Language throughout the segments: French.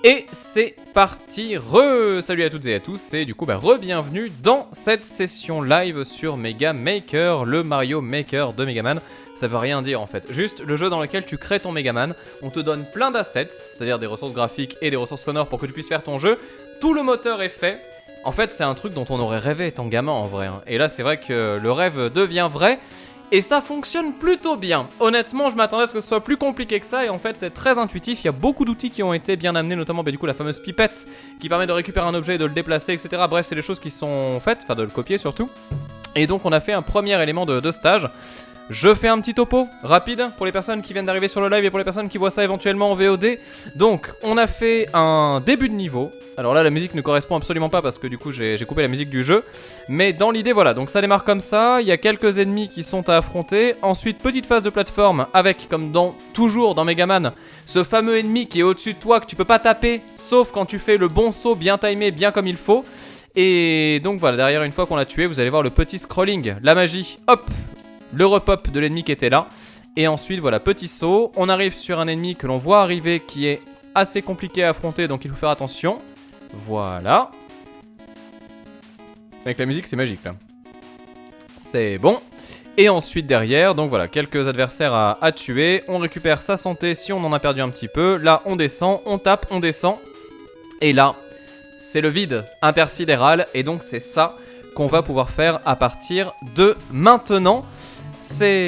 Et c'est parti, salut à toutes et à tous, et du coup re-bienvenue dans cette session live sur Mega Maker, le Mario Maker de Megaman. Ça veut rien dire en fait, juste le jeu dans lequel tu crées ton Megaman, on te donne plein d'assets, c'est-à-dire des ressources graphiques et des ressources sonores pour que tu puisses faire ton jeu, tout le moteur est fait. En fait c'est un truc dont on aurait rêvé étant gamin en vrai, hein. Et là c'est vrai que le rêve devient vrai. Et ça fonctionne plutôt bien. Honnêtement, je m'attendais à ce que ce soit plus compliqué que ça. Et en fait, c'est très intuitif. Il y a beaucoup d'outils qui ont été bien amenés, notamment du coup la fameuse pipette qui permet de récupérer un objet et de le déplacer, etc. Bref, c'est des choses qui sont faites, enfin de le copier surtout. Et donc, on a fait un premier élément de stage. Je fais un petit topo rapide pour les personnes qui viennent d'arriver sur le live et pour les personnes qui voient ça éventuellement en VOD. Donc, on a fait un début de niveau. Alors là, la musique ne correspond absolument pas parce que du coup, j'ai coupé la musique du jeu. Mais dans l'idée, voilà, donc ça démarre comme ça. Il y a quelques ennemis qui sont à affronter. Ensuite, petite phase de plateforme avec, comme toujours dans Megaman, ce fameux ennemi qui est au-dessus de toi que tu peux pas taper, sauf quand tu fais le bon saut bien timé, bien comme il faut. Et donc voilà, derrière, une fois qu'on l'a tué, vous allez voir le petit scrolling, la magie, hop, le repop de l'ennemi qui était là. Et ensuite, voilà, petit saut. On arrive sur un ennemi que l'on voit arriver qui est assez compliqué à affronter, donc il faut faire attention. Voilà. Avec la musique, c'est magique là. C'est bon. Et ensuite derrière, donc voilà, quelques adversaires à tuer. On récupère sa santé si on en a perdu un petit peu. Là, on descend, on tape, on descend. Et là, c'est le vide intersidéral. Et donc c'est ça qu'on va pouvoir faire à partir de maintenant. C'est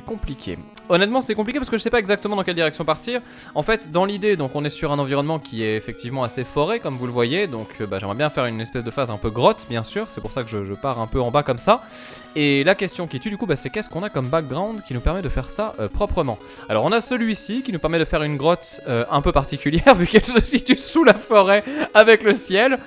compliqué. Honnêtement, c'est compliqué parce que je sais pas exactement dans quelle direction partir. En fait, dans l'idée, donc on est sur un environnement qui est effectivement assez forêt, comme vous le voyez. Donc j'aimerais bien faire une espèce de phase un peu grotte, bien sûr. C'est pour ça que je pars un peu en bas comme ça. Et la question qui tue du coup, c'est qu'est-ce qu'on a comme background qui nous permet de faire ça proprement. Alors on a celui-ci qui nous permet de faire une grotte un peu particulière vu qu'elle se situe sous la forêt avec le ciel.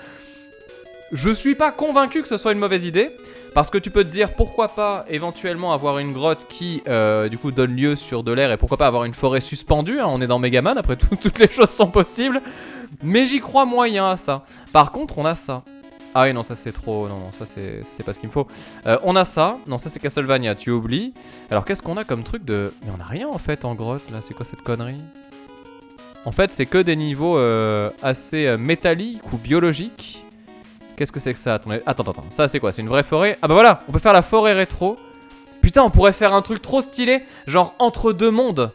Je suis pas convaincu que ce soit une mauvaise idée. Parce que tu peux te dire pourquoi pas éventuellement avoir une grotte qui du coup donne lieu sur de l'air et pourquoi pas avoir une forêt suspendue, hein, on est dans Megaman, après tout, toutes les choses sont possibles. Mais j'y crois moyen à ça. Par contre on a ça. Ah oui non ça c'est trop, non ça c'est pas ce qu'il me faut. On a ça, non ça c'est Castlevania, tu oublies. Alors qu'est-ce qu'on a comme truc de... Mais on a rien en fait en grotte là, c'est quoi cette connerie? En fait c'est que des niveaux assez métalliques ou biologiques. Qu'est-ce que c'est que ça? Attendez. Attends, ça c'est quoi? C'est une vraie forêt? Ah bah voilà, on peut faire la forêt rétro. Putain, on pourrait faire un truc trop stylé, genre entre deux mondes,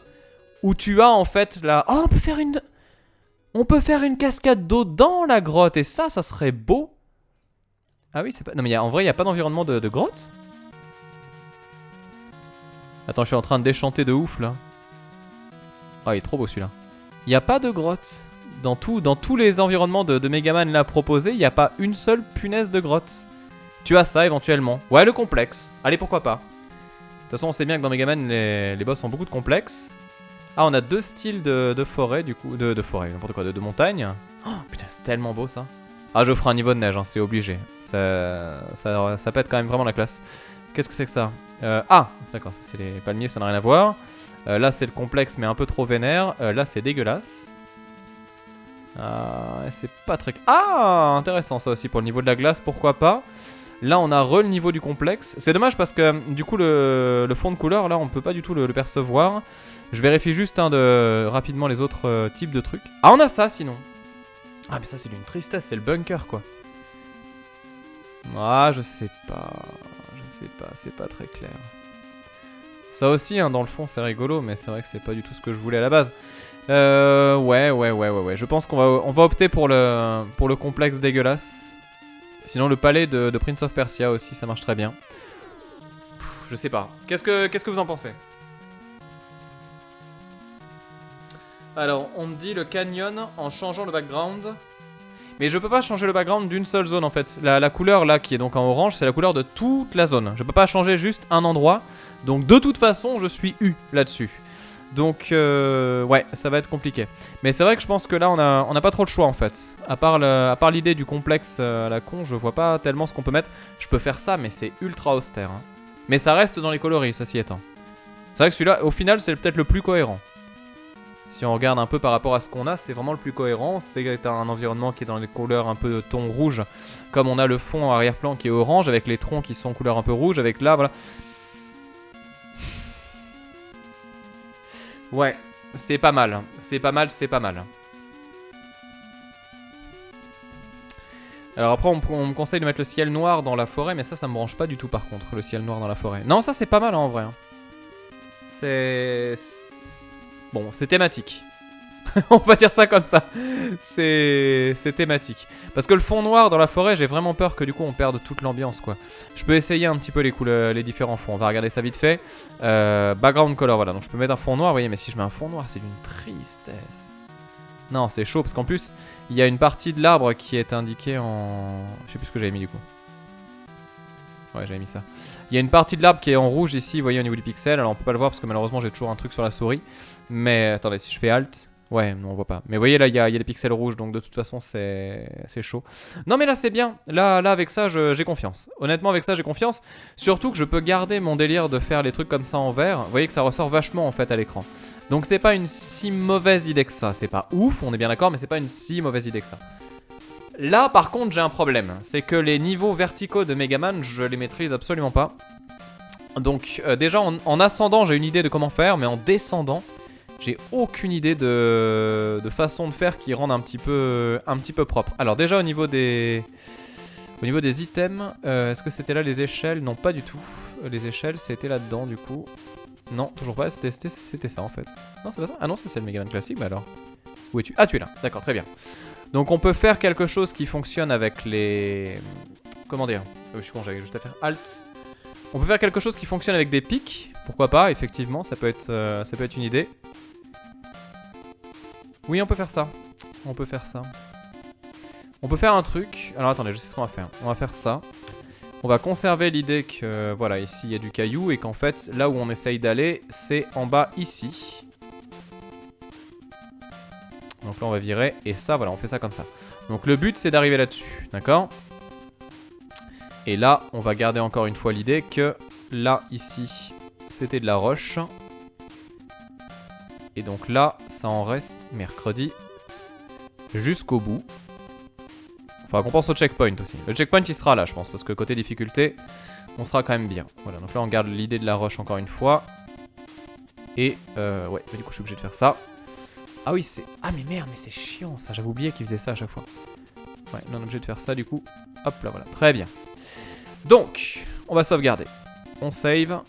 où tu as en fait la... Oh, on peut faire une cascade d'eau dans la grotte, et ça serait beau. Ah oui, c'est pas... Non mais en vrai, il n'y a pas d'environnement de grotte? Attends, je suis en train de déchanter de ouf, là. Ah, il est trop beau, celui-là. Il n'y a pas de grotte. Dans tous les environnements de Megaman là proposés, il n'y a pas une seule punaise de grotte. Tu as ça éventuellement. Ouais, le complexe. Allez, pourquoi pas. De toute façon, on sait bien que dans Megaman, les boss ont beaucoup de complexes. Ah, on a deux styles de forêt, du coup. De forêt, n'importe quoi, de montagne. Oh, putain, c'est tellement beau ça. Ah, je ferai un niveau de neige, hein, c'est obligé. Ça pète quand même vraiment la classe. Qu'est-ce que c'est que ça? Ah, d'accord, ça c'est les palmiers, ça n'a rien à voir. Là, c'est le complexe, mais un peu trop vénère. Là, c'est dégueulasse. C'est pas très... Ah, intéressant ça aussi pour le niveau de la glace, pourquoi pas. Là on a le niveau du complexe. C'est dommage parce que du coup le fond de couleur là on peut pas du tout le percevoir. Je vérifie juste rapidement les autres types de trucs. Ah on a ça sinon. Ah mais ça c'est d'une tristesse, c'est le bunker quoi. Ah je sais pas, c'est pas très clair. Ça aussi hein, dans le fond c'est rigolo mais c'est vrai que c'est pas du tout ce que je voulais à la base. Ouais. Je pense qu'on va opter pour le complexe dégueulasse. Sinon le palais de Prince of Persia aussi, ça marche très bien. Je sais pas. Qu'est-ce que vous en pensez? Alors, on me dit le canyon en changeant le background. Mais je peux pas changer le background d'une seule zone en fait. La couleur là qui est donc en orange, c'est la couleur de toute la zone. Je peux pas changer juste un endroit. Donc de toute façon, je suis U là-dessus. Donc ouais, ça va être compliqué. Mais c'est vrai que je pense que là, on a pas trop le choix en fait. À part l'idée du complexe à la con, je vois pas tellement ce qu'on peut mettre. Je peux faire ça, mais c'est ultra austère. Hein. Mais ça reste dans les coloris, ceci étant. C'est vrai que celui-là, au final, c'est peut-être le plus cohérent. Si on regarde un peu par rapport à ce qu'on a, c'est vraiment le plus cohérent. C'est un environnement qui est dans les couleurs un peu de ton rouge. Comme on a le fond arrière-plan qui est orange, avec les troncs qui sont couleur un peu rouge, avec là, voilà. Ouais, c'est pas mal. C'est pas mal. Alors après, on me conseille de mettre le ciel noir dans la forêt, mais ça me branche pas du tout par contre, le ciel noir dans la forêt. Non, ça c'est pas mal hein, en vrai. C'est... Bon, c'est thématique. On va dire ça comme ça. C'est thématique. Parce que le fond noir dans la forêt, j'ai vraiment peur que du coup on perde toute l'ambiance quoi. Je peux essayer un petit peu les couleurs, les différents fonds. On va regarder ça vite fait. Background color, voilà. Donc je peux mettre un fond noir, vous voyez, mais si je mets un fond noir, c'est d'une tristesse. Non, c'est chaud parce qu'en plus, il y a une partie de l'arbre qui est indiquée en... Je sais plus ce que j'avais mis du coup. Ouais, j'avais mis ça. Il y a une partie de l'arbre qui est en rouge ici, vous voyez, au niveau du pixel. Alors on peut pas le voir parce que malheureusement j'ai toujours un truc sur la souris. Mais attendez, si je fais Alt... Ouais, non, on voit pas. Mais vous voyez, là, il y a des pixels rouges, donc de toute façon, c'est chaud. Non, mais là, c'est bien. Là, avec ça, j'ai confiance. Honnêtement, avec ça, j'ai confiance. Surtout que je peux garder mon délire de faire les trucs comme ça en vert. Vous voyez que ça ressort vachement, en fait, à l'écran. Donc, c'est pas une si mauvaise idée que ça. C'est pas ouf, on est bien d'accord, mais c'est pas une si mauvaise idée que ça. Là, par contre, j'ai un problème. C'est que les niveaux verticaux de Megaman, je les maîtrise absolument pas. Donc, déjà, en ascendant, j'ai une idée de comment faire, mais en descendant... J'ai aucune idée de façon de faire qui rende un petit peu propre. Alors déjà au niveau des items, est-ce que c'était là les échelles? Non, pas du tout. Les échelles, c'était là-dedans du coup. Non, toujours pas, c'était ça en fait. Non, c'est pas ça. Ah non, c'est le Megaman classique, mais alors. Où es-tu? Ah, tu es là, d'accord, très bien. Donc on peut faire quelque chose qui fonctionne avec les... Comment dire? Je suis con, j'avais juste à faire Alt. On peut faire quelque chose qui fonctionne avec des pics. Pourquoi pas, effectivement, ça peut être une idée. Oui, on peut faire ça. On peut faire ça. On peut faire un truc. Alors attendez, je sais ce qu'on va faire. On va faire ça. On va conserver l'idée que, voilà, ici il y a du caillou et qu'en fait, là où on essaye d'aller, c'est en bas ici. Donc là, on va virer. Et ça, voilà, on fait ça comme ça. Donc le but, c'est d'arriver là-dessus. D'accord? Et là, on va garder encore une fois l'idée que là, ici, c'était de la roche. Et donc là, ça en reste mercredi jusqu'au bout. Il faudra qu'on pense au checkpoint aussi. Le checkpoint, il sera là, je pense, parce que côté difficulté, on sera quand même bien. Voilà, donc là, on garde l'idée de la roche encore une fois. Et, ouais, du coup, je suis obligé de faire ça. Ah oui, c'est... Ah mais merde, mais c'est chiant ça, j'avais oublié qu'il faisait ça à chaque fois. Ouais, là, on est obligé de faire ça, du coup. Hop là, voilà, très bien. Donc, on va sauvegarder. On save.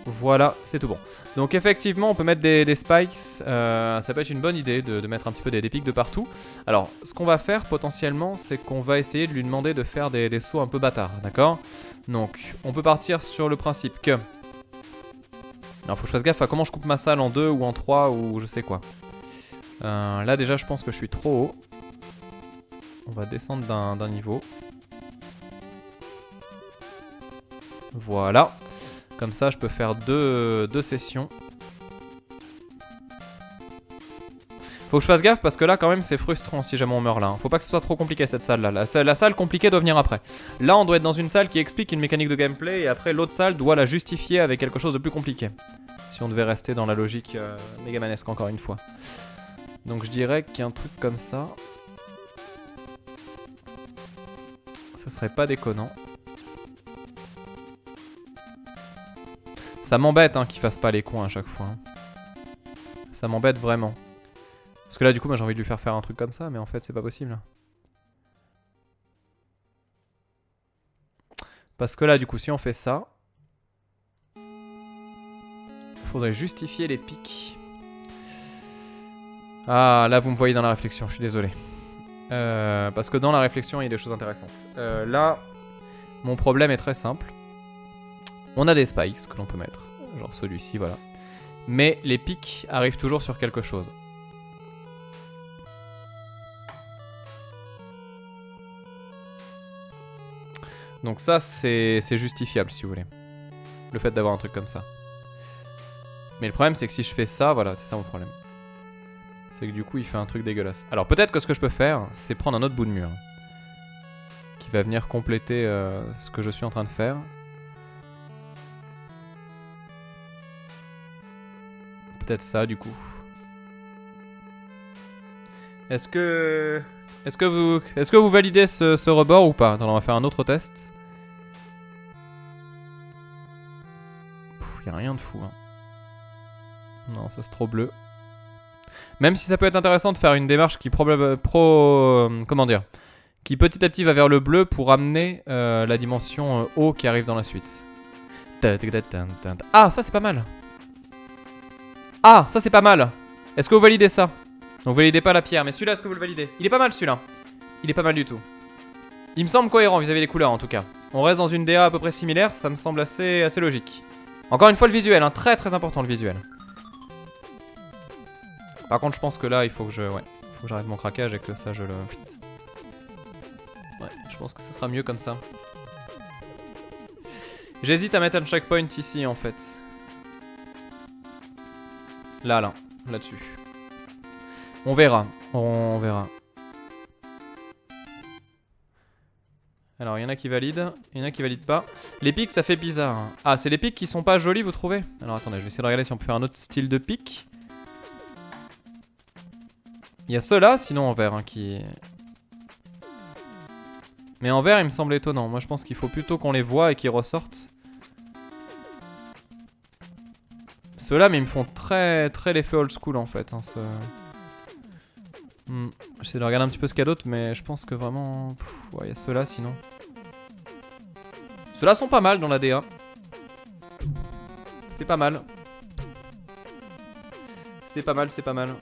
Voilà, c'est tout bon. Donc effectivement, on peut mettre des spikes. Ça peut être une bonne idée de mettre un petit peu des pics de partout. Alors, ce qu'on va faire potentiellement, c'est qu'on va essayer de lui demander de faire des sauts un peu bâtards, d'accord? Donc, on peut partir sur le principe que... Alors, faut que je fasse gaffe à comment je coupe ma salle en 2 ou en 3 ou je sais quoi. Là, déjà, je pense que je suis trop haut. On va descendre d'un niveau. Voilà. Comme ça, je peux faire deux sessions. Faut que je fasse gaffe parce que là, quand même, c'est frustrant si jamais on meurt là. Faut pas que ce soit trop compliqué cette salle-là. La salle compliquée doit venir après. Là, on doit être dans une salle qui explique une mécanique de gameplay et après, l'autre salle doit la justifier avec quelque chose de plus compliqué. Si on devait rester dans la logique mégamanesque encore une fois. Donc, je dirais qu'un truc comme ça... Ce serait pas déconnant. Ça m'embête hein, qu'ils fassent pas les cons à chaque fois. Hein. Ça m'embête vraiment. Parce que là, du coup, moi j'ai envie de lui faire un truc comme ça, mais en fait, c'est pas possible. Parce que là, du coup, si on fait ça, il faudrait justifier les pics. Ah, là, vous me voyez dans la réflexion, je suis désolé. Parce que dans la réflexion, il y a des choses intéressantes. Là, mon problème est très simple. On a des spikes que l'on peut mettre, genre celui-ci, voilà. Mais les pics arrivent toujours sur quelque chose. Donc ça, c'est justifiable, si vous voulez. Le fait d'avoir un truc comme ça. Mais le problème, c'est que si je fais ça, voilà, c'est ça mon problème. C'est que du coup, il fait un truc dégueulasse. Alors peut-être que ce que je peux faire, c'est prendre un autre bout de mur. Qui va venir compléter ce que je suis en train de faire. Peut-être ça, du coup. Est-ce que vous validez ce rebord ou pas? Attends, on va faire un autre test. Il n'y a rien de fou. Hein. Non, ça c'est trop bleu. Même si ça peut être intéressant de faire une démarche qui comment dire, qui petit à petit va vers le bleu pour amener la dimension eau qui arrive dans la suite. Ah, ça c'est pas mal. Ah, ça c'est pas mal. Est-ce que vous validez ça? Donc vous validez pas la pierre, mais celui-là, est-ce que vous le validez? Il est pas mal celui-là. Il est pas mal du tout. Il me semble cohérent vis-à-vis des couleurs en tout cas. On reste dans une DA à peu près similaire, ça me semble assez logique. Encore une fois le visuel, hein, très très important le visuel. Par contre je pense que là il faut que je... Ouais, faut que j'arrête mon craquage et que ça je le... Ouais, je pense que ça sera mieux comme ça. J'hésite à mettre un checkpoint ici en fait. Là-dessus. On verra, on verra. Alors il y en a qui valident, il y en a qui valident pas. Les pics ça fait bizarre. Hein. Ah c'est les pics qui sont pas jolis vous trouvez? Alors attendez, je vais essayer de regarder si on peut faire un autre style de pic. Il y a ceux-là sinon en vert hein, qui... Mais en vert il me semble étonnant. Moi je pense qu'il faut plutôt qu'on les voit et qu'ils ressortent. Ceux-là mais ils me font très l'effet old school en fait. Hein, J'essaie de regarder un petit peu ce qu'il y a d'autre mais je pense que vraiment... Ouais il y a ceux-là sinon. Ceux-là sont pas mal dans la DA. C'est pas mal. C'est pas mal, c'est pas mal.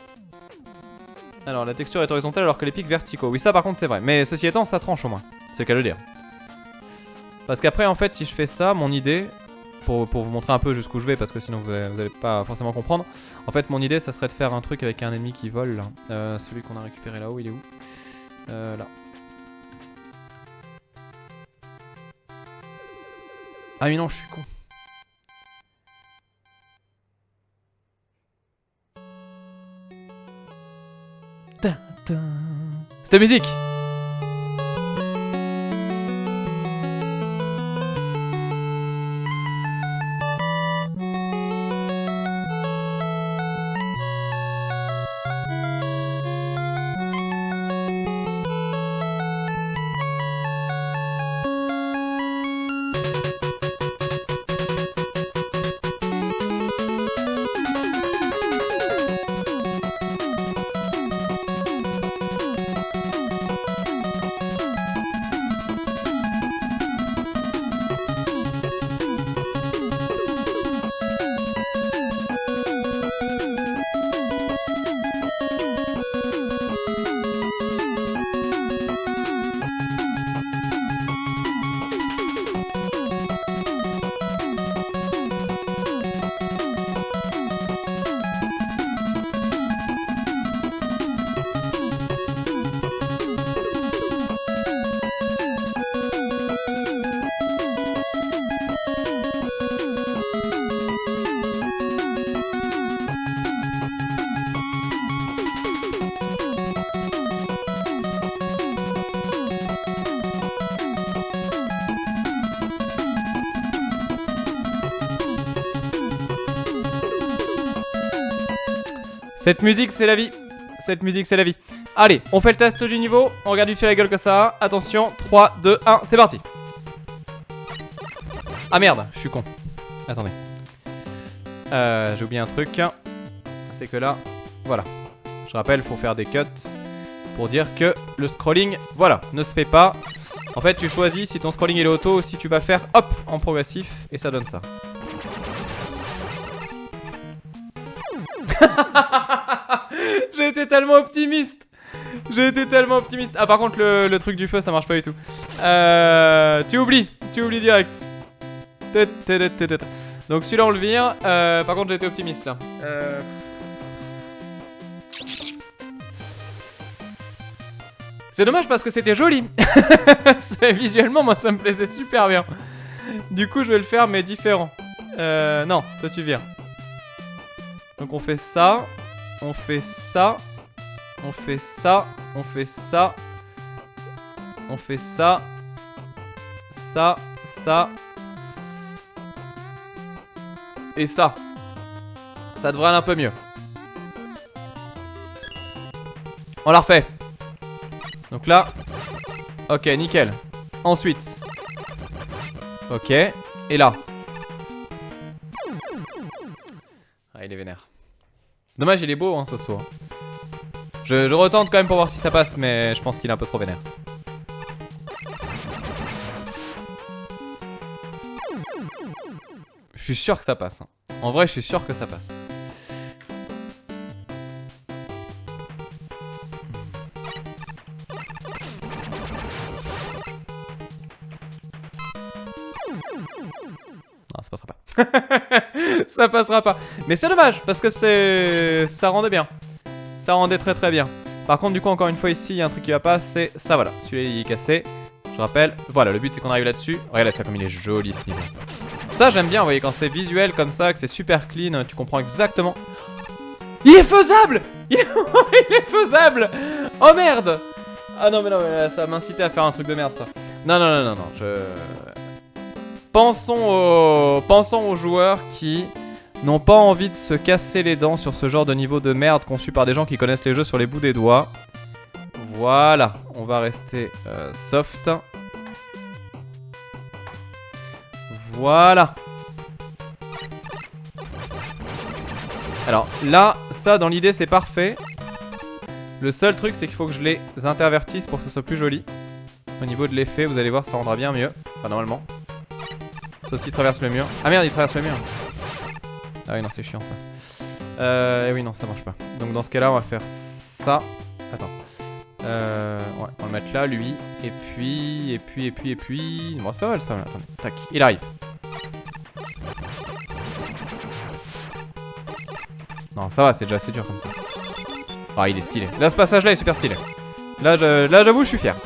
Alors la texture est horizontale alors que les pics verticaux. Oui ça par contre c'est vrai. Mais ceci étant ça tranche au moins. C'est le cas de le dire. Parce qu'après en fait si je fais ça, mon idée... Pour vous montrer un peu jusqu'où je vais parce que sinon vous allez pas forcément comprendre. En fait mon idée ça serait de faire un truc avec un ennemi qui vole là. Celui qu'on a récupéré là-haut il est où? Là. Ah mais non je suis con. C'était musique. Cette musique c'est la vie. Cette musique c'est la vie. Allez, on fait le test du niveau. On regarde vite fait la gueule que ça a. Attention, 3, 2, 1, c'est parti. Ah merde, je suis con. Attendez. J'ai oublié un truc. C'est que là, voilà. Je rappelle, faut faire des cuts pour dire que le scrolling, voilà, ne se fait pas. En fait, tu choisis si ton scrolling est auto ou si tu vas faire hop en progressif et ça donne ça. J'ai été tellement optimiste. J'ai été tellement optimiste. Ah par contre le truc du feu ça marche pas du tout. Tu oublies direct. Donc celui-là on le vire. Par contre j'ai été optimiste là. C'est dommage parce que c'était joli. Visuellement moi ça me plaisait super bien. Du coup je vais le faire mais différent. Non, toi tu vires. Donc on fait ça. On fait ça. On fait ça. On fait ça. On fait ça. Ça. Ça. Et ça. Ça devrait aller un peu mieux. On la refait. Donc là. Ok, nickel. Ensuite. Ok. Et là. Ah, il est vénère. Dommage, il est beau, hein, ce saut. Je retente quand même pour voir si ça passe, mais je pense qu'il est un peu trop vénère. suis sûr que ça passe. Hein. En vrai, je suis sûr que ça passe. Non, ça passera pas. Ça passera pas. Mais c'est dommage, parce que ça rendait bien. Ça rendait très très bien. Par contre, du coup, encore une fois, ici, il y a un truc qui va pas, c'est ça, voilà. Celui-là, il est cassé. Je rappelle. Voilà, le but, c'est qu'on arrive là-dessus. Regardez ça, comme il est joli, ce niveau. Ça, j'aime bien, vous voyez, quand c'est visuel comme ça, que c'est super clean, tu comprends exactement. Il est faisable. Il est faisable. Oh merde. Ah non, mais ça m'a incité à faire un truc de merde, ça. Non, Pensons aux joueurs qui n'ont pas envie de se casser les dents sur ce genre de niveau de merde conçu par des gens qui connaissent les jeux sur les bouts des doigts. Voilà, on va rester soft. Voilà. Alors là, ça dans l'idée c'est parfait. Le seul truc c'est qu'il faut que je les intervertisse pour que ce soit plus joli. Au niveau de l'effet, vous allez voir, ça rendra bien mieux. Enfin normalement. Sauf s'il traverse le mur. Ah merde, il traverse le mur. Ah oui, non, c'est chiant ça. Et oui, non, ça marche pas. Donc dans ce cas-là, on va faire ça. Attends. Ouais, on va le mettre là, lui. Et puis. Bon, c'est pas mal, c'est pas mal. Attendez. Tac, il arrive. Non, ça va, c'est déjà assez dur comme ça. Ah, il est stylé. Là, ce passage-là est super stylé. Là, j'avoue, je suis fier.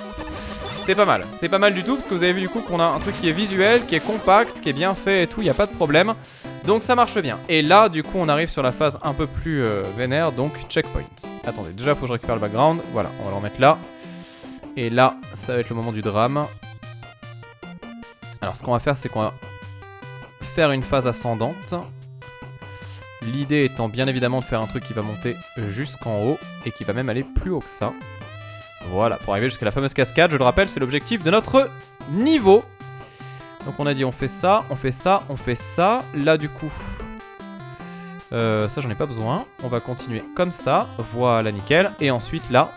C'est pas mal du tout parce que vous avez vu du coup qu'on a un truc qui est visuel, qui est compact, qui est bien fait et tout, il n'y a pas de problème. Donc ça marche bien. Et là du coup on arrive sur la phase un peu plus vénère, donc checkpoint. Attendez, déjà faut que je récupère le background, voilà, on va le remettre là. Et là, ça va être le moment du drame. Alors ce qu'on va faire c'est qu'on va faire une phase ascendante. L'idée étant bien évidemment de faire un truc qui va monter jusqu'en haut et qui va même aller plus haut que ça. Voilà, pour arriver jusqu'à la fameuse cascade, je le rappelle, c'est l'objectif de notre niveau. Donc on a dit on fait ça, on fait ça, on fait ça. Là du coup, ça j'en ai pas besoin. On va continuer comme ça, voilà nickel. Et ensuite là,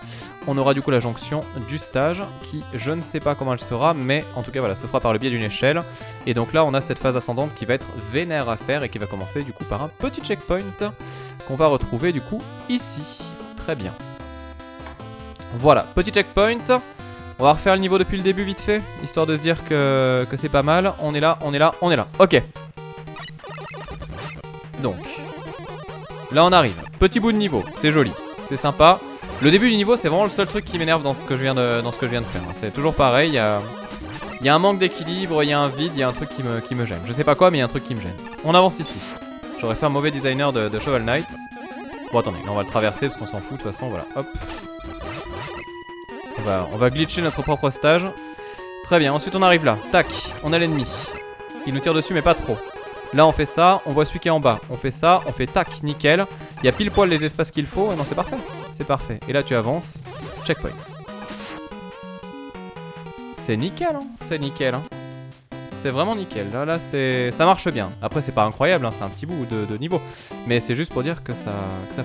on aura du coup la jonction du stage qui, je ne sais pas comment elle sera, mais en tout cas voilà, se fera par le biais d'une échelle. Et donc là on a cette phase ascendante qui va être vénère à faire et qui va commencer du coup par un petit checkpoint qu'on va retrouver du coup ici. Très bien. Voilà, petit checkpoint. On va refaire le niveau depuis le début vite fait, histoire de se dire que c'est pas mal. On est là, on est là, on est là. Ok. Donc, là on arrive. Petit bout de niveau, c'est joli, c'est sympa. Le début du niveau, c'est vraiment le seul truc qui m'énerve dans ce que je viens de faire. C'est toujours pareil, il y a un manque d'équilibre, il y a un vide, il y a un truc qui me gêne. Je sais pas quoi, mais il y a un truc qui me gêne. On avance ici. J'aurais fait un mauvais designer de Shovel Knight. Bon, attendez, là on va le traverser parce qu'on s'en fout de toute façon, voilà, hop. On va glitcher notre propre stage. Très bien, ensuite on arrive là. Tac, on a l'ennemi. Il nous tire dessus mais pas trop. Là on fait ça, on voit celui qui est en bas. On fait ça, on fait tac, nickel. Il y a pile poil les espaces qu'il faut. Et non, c'est parfait. C'est parfait. Et là tu avances. Checkpoint. C'est nickel, hein. C'est nickel, hein. C'est vraiment nickel. Là ça marche bien. Après c'est pas incroyable, hein. C'est un petit bout de niveau. Mais c'est juste pour dire que ça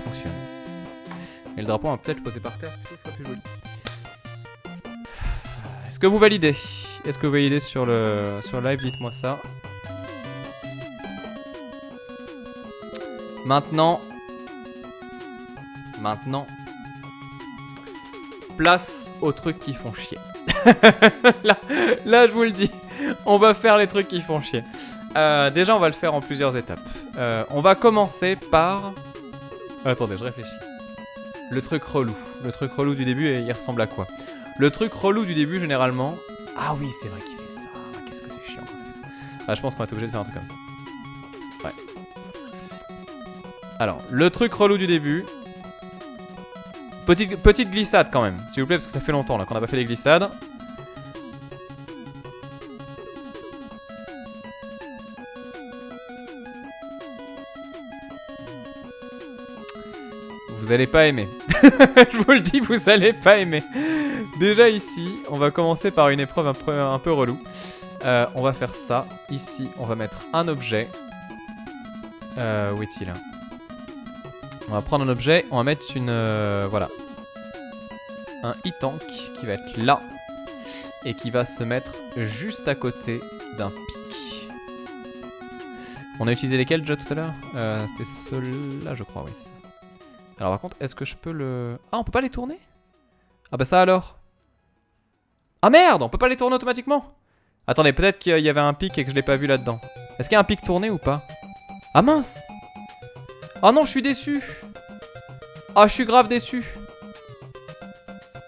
fonctionne. Et le drapeau on va peut-être le poser par terre. Ce sera plus joli. Est-ce que vous validez? Est-ce que vous validez sur le live? Dites-moi ça. Maintenant, place aux trucs qui font chier. là, je vous le dis, on va faire les trucs qui font chier. Déjà, on va le faire en plusieurs étapes. On va commencer par... Attendez, je réfléchis. Le truc relou. Le truc relou du début, il ressemble à quoi? Le truc relou du début, généralement... Ah oui, c'est vrai qu'il fait ça. Qu'est-ce que c'est chiant quand ça fait ça. Ah, je pense qu'on va être obligé de faire un truc comme ça. Ouais. Alors, le truc relou du début... Petite glissade quand même, s'il vous plaît, parce que ça fait longtemps là qu'on n'a pas fait les glissades. Vous allez pas aimer. Je vous le dis, vous allez pas aimer. Déjà ici, on va commencer par une épreuve un peu relou. On va faire ça. Ici, on va mettre un objet. Où est-il? On va prendre un objet, on va mettre une... voilà. Un e-tank qui va être là. Et qui va se mettre juste à côté d'un pic. On a utilisé lesquels déjà tout à l'heure? C'était ceux-là, je crois, oui, c'est ça. Alors par contre, est-ce que je peux le... Ah, on peut pas les tourner? Ah bah ça alors. Ah merde, on peut pas les tourner automatiquement. Attendez, peut-être qu'il y avait un pic et que je l'ai pas vu là-dedans. Est-ce qu'il y a un pic tourné ou pas? Ah mince. Ah non, je suis déçu. Ah, je suis grave déçu.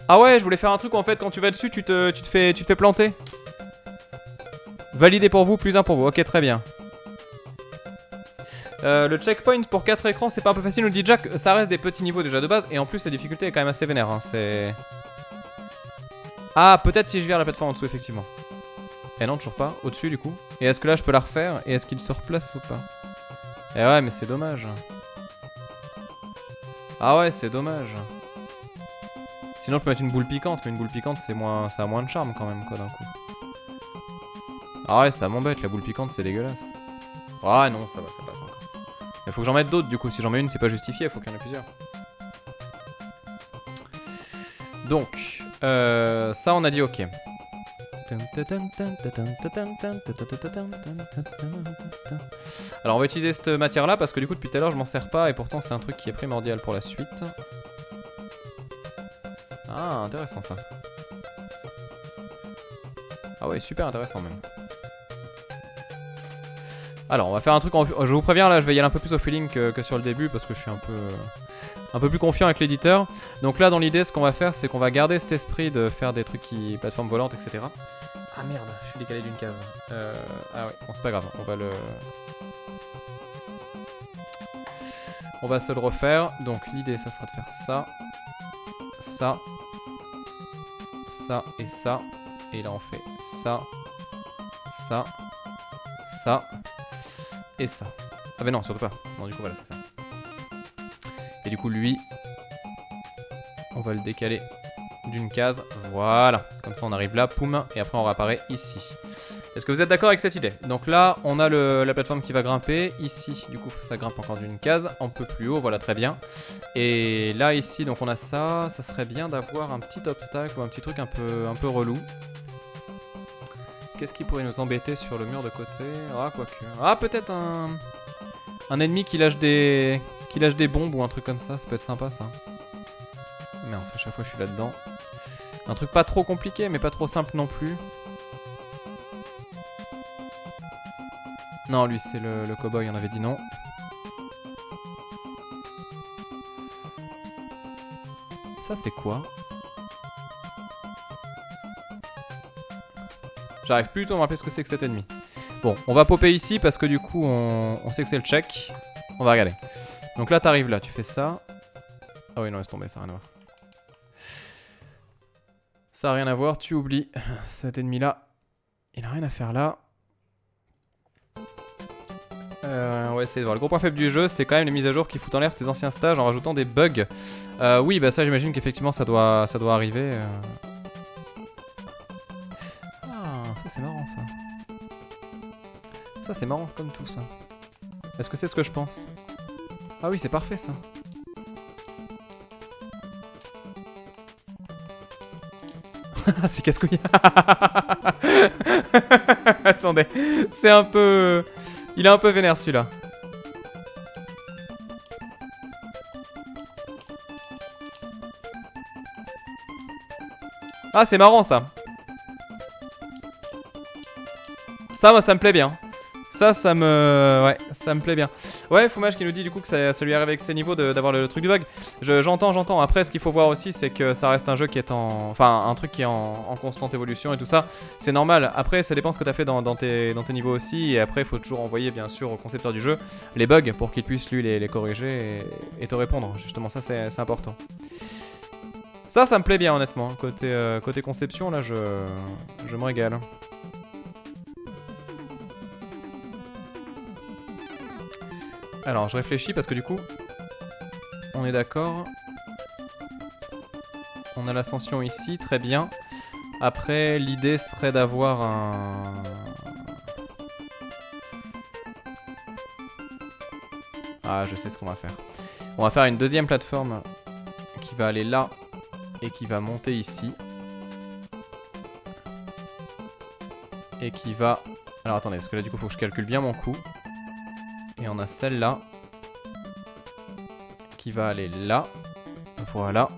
Ah ouais, je voulais faire un truc où en fait quand tu vas dessus, tu te fais planter. Validé pour vous, plus 1 pour vous. Ok, très bien. Le checkpoint pour 4 écrans, c'est pas un peu facile, nous dit Jack. Ça reste des petits niveaux déjà de base. Et en plus, la difficulté est quand même assez vénère. Hein, c'est... Ah, peut-être si je vire la plateforme en dessous, effectivement. Eh non, toujours pas. Au-dessus, du coup. Et est-ce que là, je peux la refaire? Et est-ce qu'il se replace ou pas? Eh ouais, mais c'est dommage. Ah ouais, c'est dommage. Sinon, je peux mettre une boule piquante. Mais une boule piquante, ça a moins de charme quand même, quoi, d'un coup. Ah ouais, ça m'embête. La boule piquante, c'est dégueulasse. Ah non, ça va, ça passe encore. Il faut que j'en mette d'autres, du coup. Si j'en mets une, c'est pas justifié. Il faut qu'il y en ait plusieurs. Donc, ça, on a dit ok. Alors on va utiliser cette matière là parce que du coup depuis tout à l'heure je m'en sers pas et pourtant c'est un truc qui est primordial pour la suite. Ah intéressant ça. Ah ouais super intéressant même. Alors on va faire un truc je vous préviens là je vais y aller un peu plus au feeling que sur le début parce que je suis un peu plus confiant avec l'éditeur. Donc là dans l'idée ce qu'on va faire c'est qu'on va garder cet esprit de faire des trucs qui... plateformes volantes etc. Ah merde, je suis décalé d'une case. Ah ouais, bon c'est pas grave, on va se le refaire. Donc l'idée ça sera de faire ça, ça, ça et ça. Et là on fait ça, ça, ça et ça. Ah bah non, surtout pas. Non du coup voilà c'est ça. Et du coup lui, on va le décaler d'une case, voilà, comme ça on arrive là, poum, et après on réapparaît ici. Est-ce que vous êtes d'accord avec cette idée? Donc là, on a la plateforme qui va grimper, ici, du coup ça grimpe encore d'une case, un peu plus haut, voilà, très bien. Et là, ici, donc on a ça, ça serait bien d'avoir un petit obstacle ou un petit truc un peu relou. Qu'est-ce qui pourrait nous embêter sur le mur de côté? Ah, quoique. Ah, peut-être un ennemi qui lâche des bombes ou un truc comme ça peut être sympa ça. Merde, à chaque fois je suis là-dedans. Un truc pas trop compliqué, mais pas trop simple non plus. Non, lui c'est le cowboy, on avait dit non. Ça c'est quoi? J'arrive plus du tout à me rappeler ce que c'est que cet ennemi. Bon, on va popper ici parce que du coup on sait que c'est le check. On va regarder. Donc là t'arrives là, tu fais ça. Ah oui non laisse tomber, ça n'a rien à voir. Ça n'a rien à voir, tu oublies. Cet ennemi là, il a rien à faire là. On va essayer de voir. Le gros point faible du jeu, c'est quand même les mises à jour qui foutent en l'air tes anciens stages en rajoutant des bugs. Oui, bah ça j'imagine qu'effectivement ça doit arriver. Ah, ça c'est marrant ça. Ça c'est marrant comme tout ça. Est-ce que c'est ce que je pense? Ah oui, c'est parfait ça. C'est casse-couille. Attendez, c'est un peu... Il est un peu vénère celui-là. Ah, c'est marrant ça. Ça, moi, ça me plaît bien. Ça me plaît bien. Ouais, Fumage qui nous dit du coup que ça lui arrive avec ses niveaux d'avoir le truc du bug. J'entends. Après, ce qu'il faut voir aussi, c'est que ça reste un jeu qui est enfin, un truc qui est en constante évolution et tout ça. C'est normal. Après, ça dépend ce que t'as fait dans tes niveaux aussi. Et après, il faut toujours envoyer, bien sûr, au concepteur du jeu les bugs pour qu'il puisse, lui, les corriger et te répondre. Justement, ça, c'est important. Ça me plaît bien, honnêtement. Côté conception, là, je me régale. Alors, je réfléchis parce que du coup, on est d'accord. On a l'ascension ici, très bien. Après, l'idée serait d'avoir un... Ah, je sais ce qu'on va faire. On va faire une deuxième plateforme qui va aller là et qui va monter ici. Et qui va... Alors attendez, parce que là du coup, il faut que je calcule bien mon coup. Et on a celle-là. Qui va aller là. Voilà.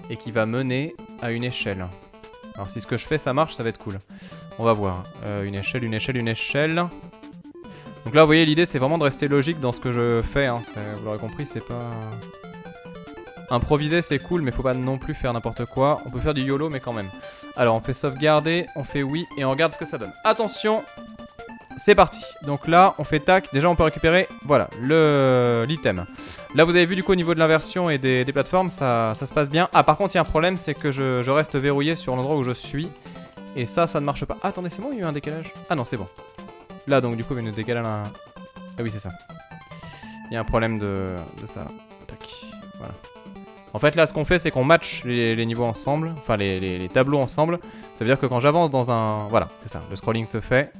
Et qui va mener à une échelle. Alors si ce que je fais ça marche, ça va être cool. On va voir. Une échelle, une échelle, une échelle. Donc là vous voyez l'idée c'est vraiment de rester logique dans ce que je fais. Hein. Vous l'aurez compris, c'est pas... Improviser c'est cool mais faut pas non plus faire n'importe quoi. On peut faire du YOLO mais quand même. Alors on fait sauvegarder, on fait oui et on regarde ce que ça donne. Attention, c'est parti. Donc là on fait tac, déjà on peut récupérer, voilà, l'item. Là vous avez vu du coup au niveau de l'inversion et des plateformes ça se passe bien. Ah par contre il y a un problème, c'est que je reste verrouillé sur l'endroit où je suis. Et ça ne marche pas. Ah, attendez, c'est bon, il y a eu un décalage. Ah non, c'est bon. Là donc du coup il y a une décalage là. Ah oui c'est ça. Il y a un problème de ça là. Tac, voilà. En fait là ce qu'on fait c'est qu'on match les niveaux ensemble, enfin les tableaux ensemble. Ça veut dire que quand j'avance dans un... Voilà, c'est ça, le scrolling se fait.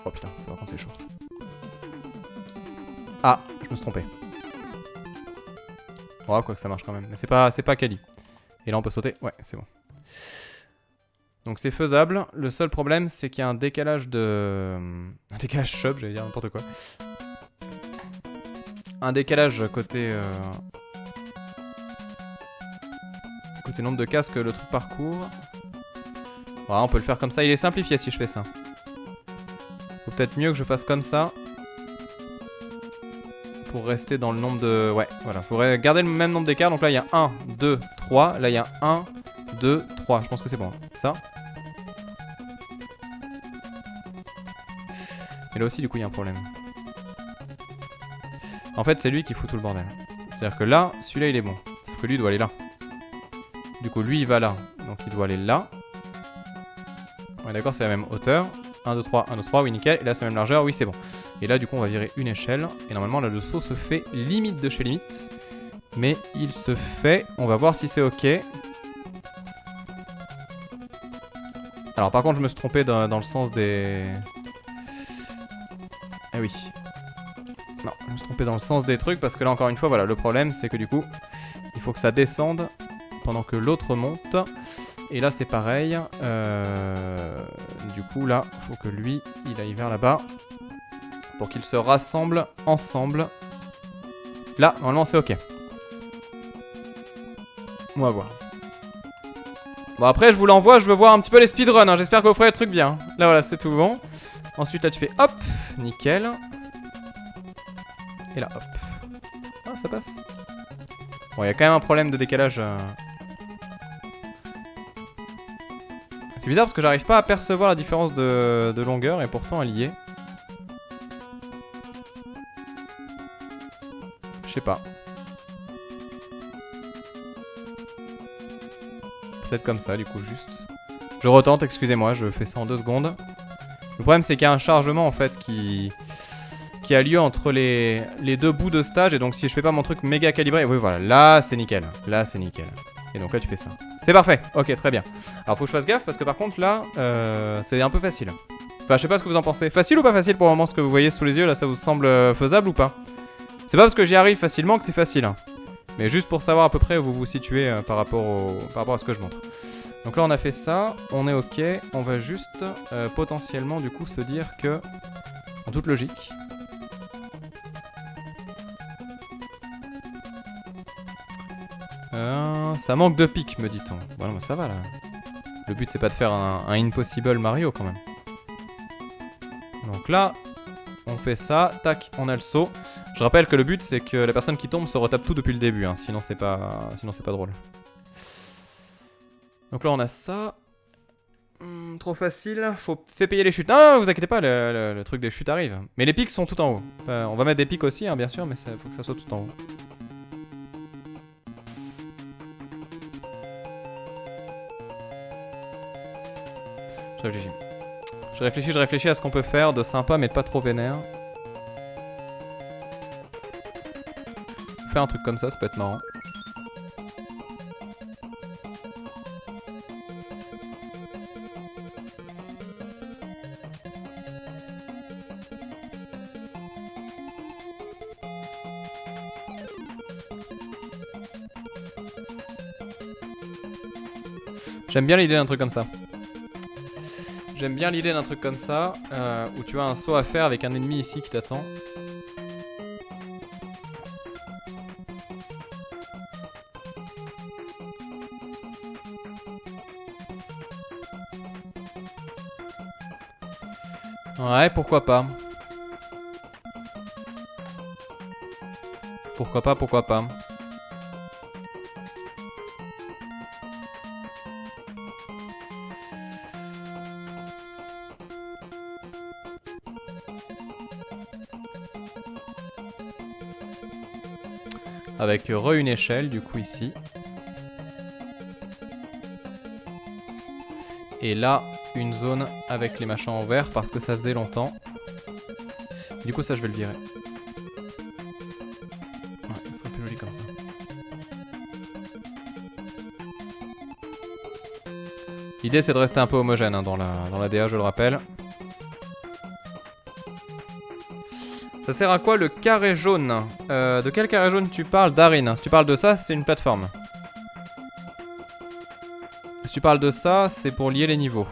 Oh putain, ça va quand c'est chaud. Ah, je me suis trompé. Oh quoi que ça marche quand même, mais c'est pas quali. Et là on peut sauter, ouais c'est bon. Donc c'est faisable, le seul problème c'est qu'il y a un décalage de... Un décalage shop, j'allais dire n'importe quoi. Un décalage côté... Côté nombre de cases que le truc parcourt. Voilà, on peut le faire comme ça, il est simplifié si je fais ça. Faut peut-être mieux que je fasse comme ça. Pour rester dans le nombre de... Ouais, voilà, faudrait garder le même nombre d'écarts. Donc là il y a 1, 2, 3, là il y a 1, 2, 3, je pense que c'est bon. Ça. Et là aussi du coup il y a un problème. En fait c'est lui qui fout tout le bordel. C'est-à-dire que là, celui-là il est bon. Sauf que lui il doit aller là. Du coup lui il va là. Donc il doit aller là. Ouais d'accord, c'est la même hauteur. 1, 2, 3, 1, 2, 3, oui nickel. Et là c'est la même largeur, oui c'est bon. Et là du coup on va virer une échelle. Et normalement là le saut se fait limite de chez limite. Mais il se fait. On va voir si c'est ok. Alors par contre je me suis trompé dans le sens des... Ah oui. Non, je me suis trompé dans le sens des trucs parce que là encore une fois voilà, le problème c'est que du coup il faut que ça descende pendant que l'autre monte. Et là c'est pareil. Du coup là il faut que lui il aille vers là-bas pour qu'ils se rassemblent ensemble. Là normalement c'est ok. On va voir. Bon après je vous l'envoie, je veux voir un petit peu les speedruns, hein. J'espère que vous ferez le truc bien. Là voilà c'est tout bon. Ensuite là tu fais hop, nickel. Et là hop. Ah ça passe. Bon il y a quand même un problème de décalage. C'est bizarre parce que j'arrive pas à percevoir la différence de longueur et pourtant elle y est. Je sais pas. Peut-être comme ça du coup juste. Je retente, excusez-moi, je fais ça en 2 secondes. Le problème c'est qu'il y a un chargement en fait qui a lieu entre les deux bouts de stage. Et donc si je fais pas mon truc méga calibré, oui voilà, là c'est nickel. Là c'est nickel. Et donc là tu fais ça. C'est parfait, ok très bien. Alors faut que je fasse gaffe parce que par contre là c'est un peu facile. Enfin je sais pas ce que vous en pensez. Facile ou pas facile pour le moment ce que vous voyez sous les yeux là, ça vous semble faisable ou pas? C'est pas parce que j'y arrive facilement que c'est facile hein. Mais juste pour savoir à peu près où vous vous situez par rapport à ce que je montre. Donc là on a fait ça, on est ok. On va juste potentiellement du coup se dire que, en toute logique, ça manque de pics me dit-on. Bon non, ça va là. Le but c'est pas de faire un Impossible Mario quand même. Donc là, on fait ça, tac, on a le saut. Je rappelle que le but c'est que la personne qui tombe se retape tout depuis le début, hein, sinon c'est pas drôle. Donc là on a ça. Trop facile, fait payer les chutes. Non, vous inquiétez pas, le truc des chutes arrive. Mais les pics sont tout en haut. Enfin, on va mettre des pics aussi, hein, bien sûr, mais il faut que ça soit tout en haut. Je réfléchis à ce qu'on peut faire de sympa mais de pas trop vénère. Faire un truc comme ça peut être marrant. J'aime bien l'idée d'un truc comme ça. J'aime bien l'idée d'un truc comme ça, où tu as un saut à faire avec un ennemi ici qui t'attend. Ouais, pourquoi pas. Pourquoi pas, pourquoi pas. Avec une échelle du coup ici. Et là, une zone avec les machins en vert parce que ça faisait longtemps. Du coup ça je vais le virer. Ouais, ça serait plus joli comme ça. L'idée c'est de rester un peu homogène hein, dans la DA, je le rappelle. Ça sert à quoi le carré jaune? De quel carré jaune tu parles? Darin. Si tu parles de ça, c'est une plateforme. Si tu parles de ça, c'est pour lier les niveaux.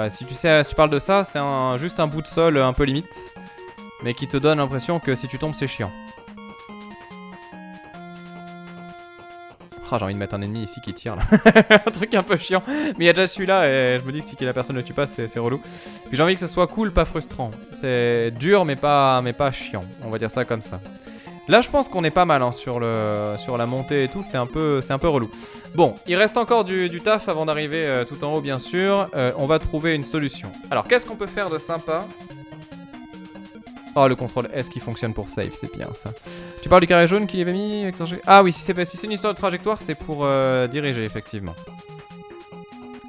Si tu parles de ça, c'est juste un bout de sol un peu limite. Mais qui te donne l'impression que si tu tombes, c'est chiant. Ah, j'ai envie de mettre un ennemi ici qui tire là. Un truc un peu chiant. Mais il y a déjà celui-là et je me dis que si la personne ne tue pas, c'est relou. Puis j'ai envie que ce soit cool, pas frustrant. C'est dur mais pas chiant. On va dire ça comme ça. Là, je pense qu'on est pas mal hein, sur la montée et tout. C'est un peu relou. Bon, il reste encore du taf avant d'arriver tout en haut, bien sûr. On va trouver une solution. Alors, qu'est-ce qu'on peut faire de sympa? Oh, le contrôle S qui fonctionne pour save, c'est bien ça. Tu parles du carré jaune qu'il avait mis avec Ah oui, si c'est une histoire de trajectoire, c'est pour diriger, effectivement.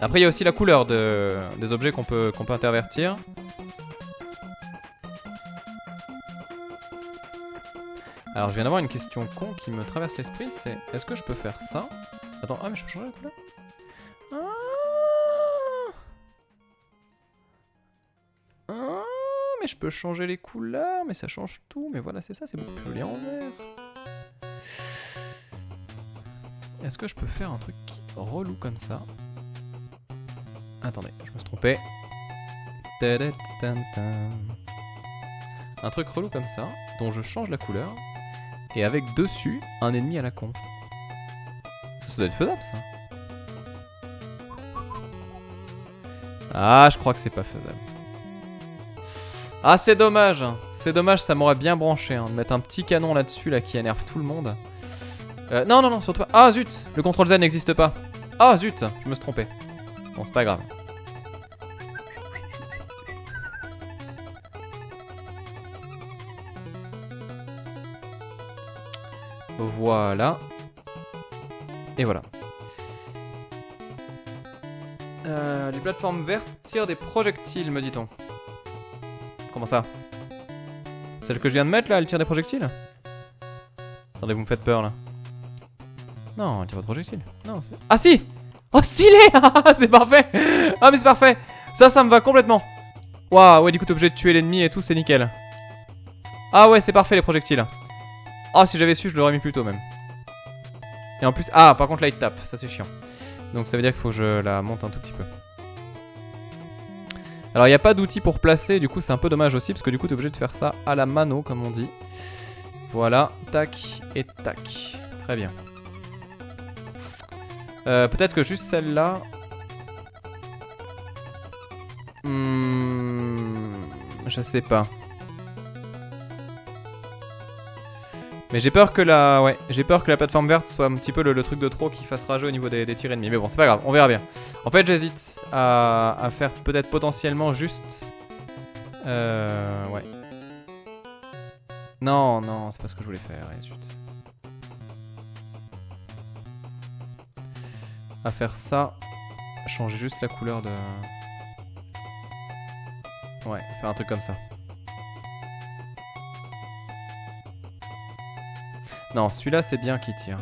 Après, il y a aussi la couleur des objets qu'on peut intervertir. Alors, je viens d'avoir une question con qui me traverse l'esprit, c'est est-ce que je peux faire ça? Attends, ah mais je peux changer la couleur? Mais je peux changer les couleurs, mais ça change tout. Mais voilà, c'est ça, c'est beaucoup plus joli en vert. Est-ce que je peux faire un truc relou comme ça? Attendez, je me suis trompé. Un truc relou comme ça, dont je change la couleur. Et avec dessus, un ennemi à la con. Ça doit être faisable, ça. Ah, je crois que c'est pas faisable. Ah, c'est dommage. C'est dommage, ça m'aurait bien branché. Hein, de mettre un petit canon là-dessus, là, qui énerve tout le monde. Non, non, non, surtout pas. Ah, zut. Le contrôle Z n'existe pas. Ah, zut. Je me suis trompé. Bon, c'est pas grave. Voilà. Et voilà. Les plateformes vertes tirent des projectiles, me dit-on. Comment ça? Celle que je viens de mettre là, elle tire des projectiles? Attendez, vous me faites peur là. Non, elle tire pas de projectiles. Non, c'est... Ah si! Oh, stylé! C'est parfait! Ah mais c'est parfait! Ça me va complètement. Waouh, ouais, du coup t'es obligé de tuer l'ennemi et tout, c'est nickel. Ah ouais, c'est parfait les projectiles. Oh, si j'avais su, je l'aurais mis plus tôt même. Et en plus... Ah, par contre là il tape, ça c'est chiant. Donc ça veut dire qu'il faut que je la monte un tout petit peu. Alors il n'y a pas d'outil pour placer, du coup c'est un peu dommage aussi, parce que du coup t'es obligé de faire ça à la mano, comme on dit. Voilà, tac et tac. Très bien. Peut-être que juste celle-là... je sais pas. Mais j'ai peur que la... Ouais, j'ai peur que la plateforme verte soit un petit peu le truc de trop qui fasse rager au niveau des tirs ennemis. Mais bon, c'est pas grave, on verra bien. En fait, j'hésite à faire peut-être potentiellement juste... Ouais. Non, non, c'est pas ce que je voulais faire, et zut. À faire ça, changer juste la couleur de... Ouais, faire un truc comme ça. Non, celui-là c'est bien qui tire.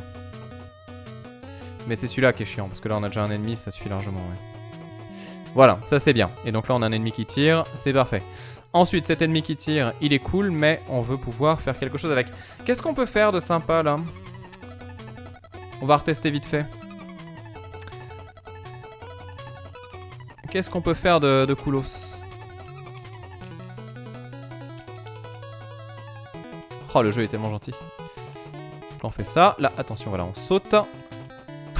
Mais c'est celui-là qui est chiant, parce que là on a déjà un ennemi, ça suffit largement, ouais. Voilà, ça c'est bien. Et donc là on a un ennemi qui tire, c'est parfait. Ensuite, cet ennemi qui tire, il est cool, mais on veut pouvoir faire quelque chose avec. Qu'est-ce qu'on peut faire de sympa là? On va retester vite fait. qu'est-ce qu'on peut faire de coolos? Oh, le jeu est tellement gentil. Là, on fait ça. Là, attention, voilà, on saute.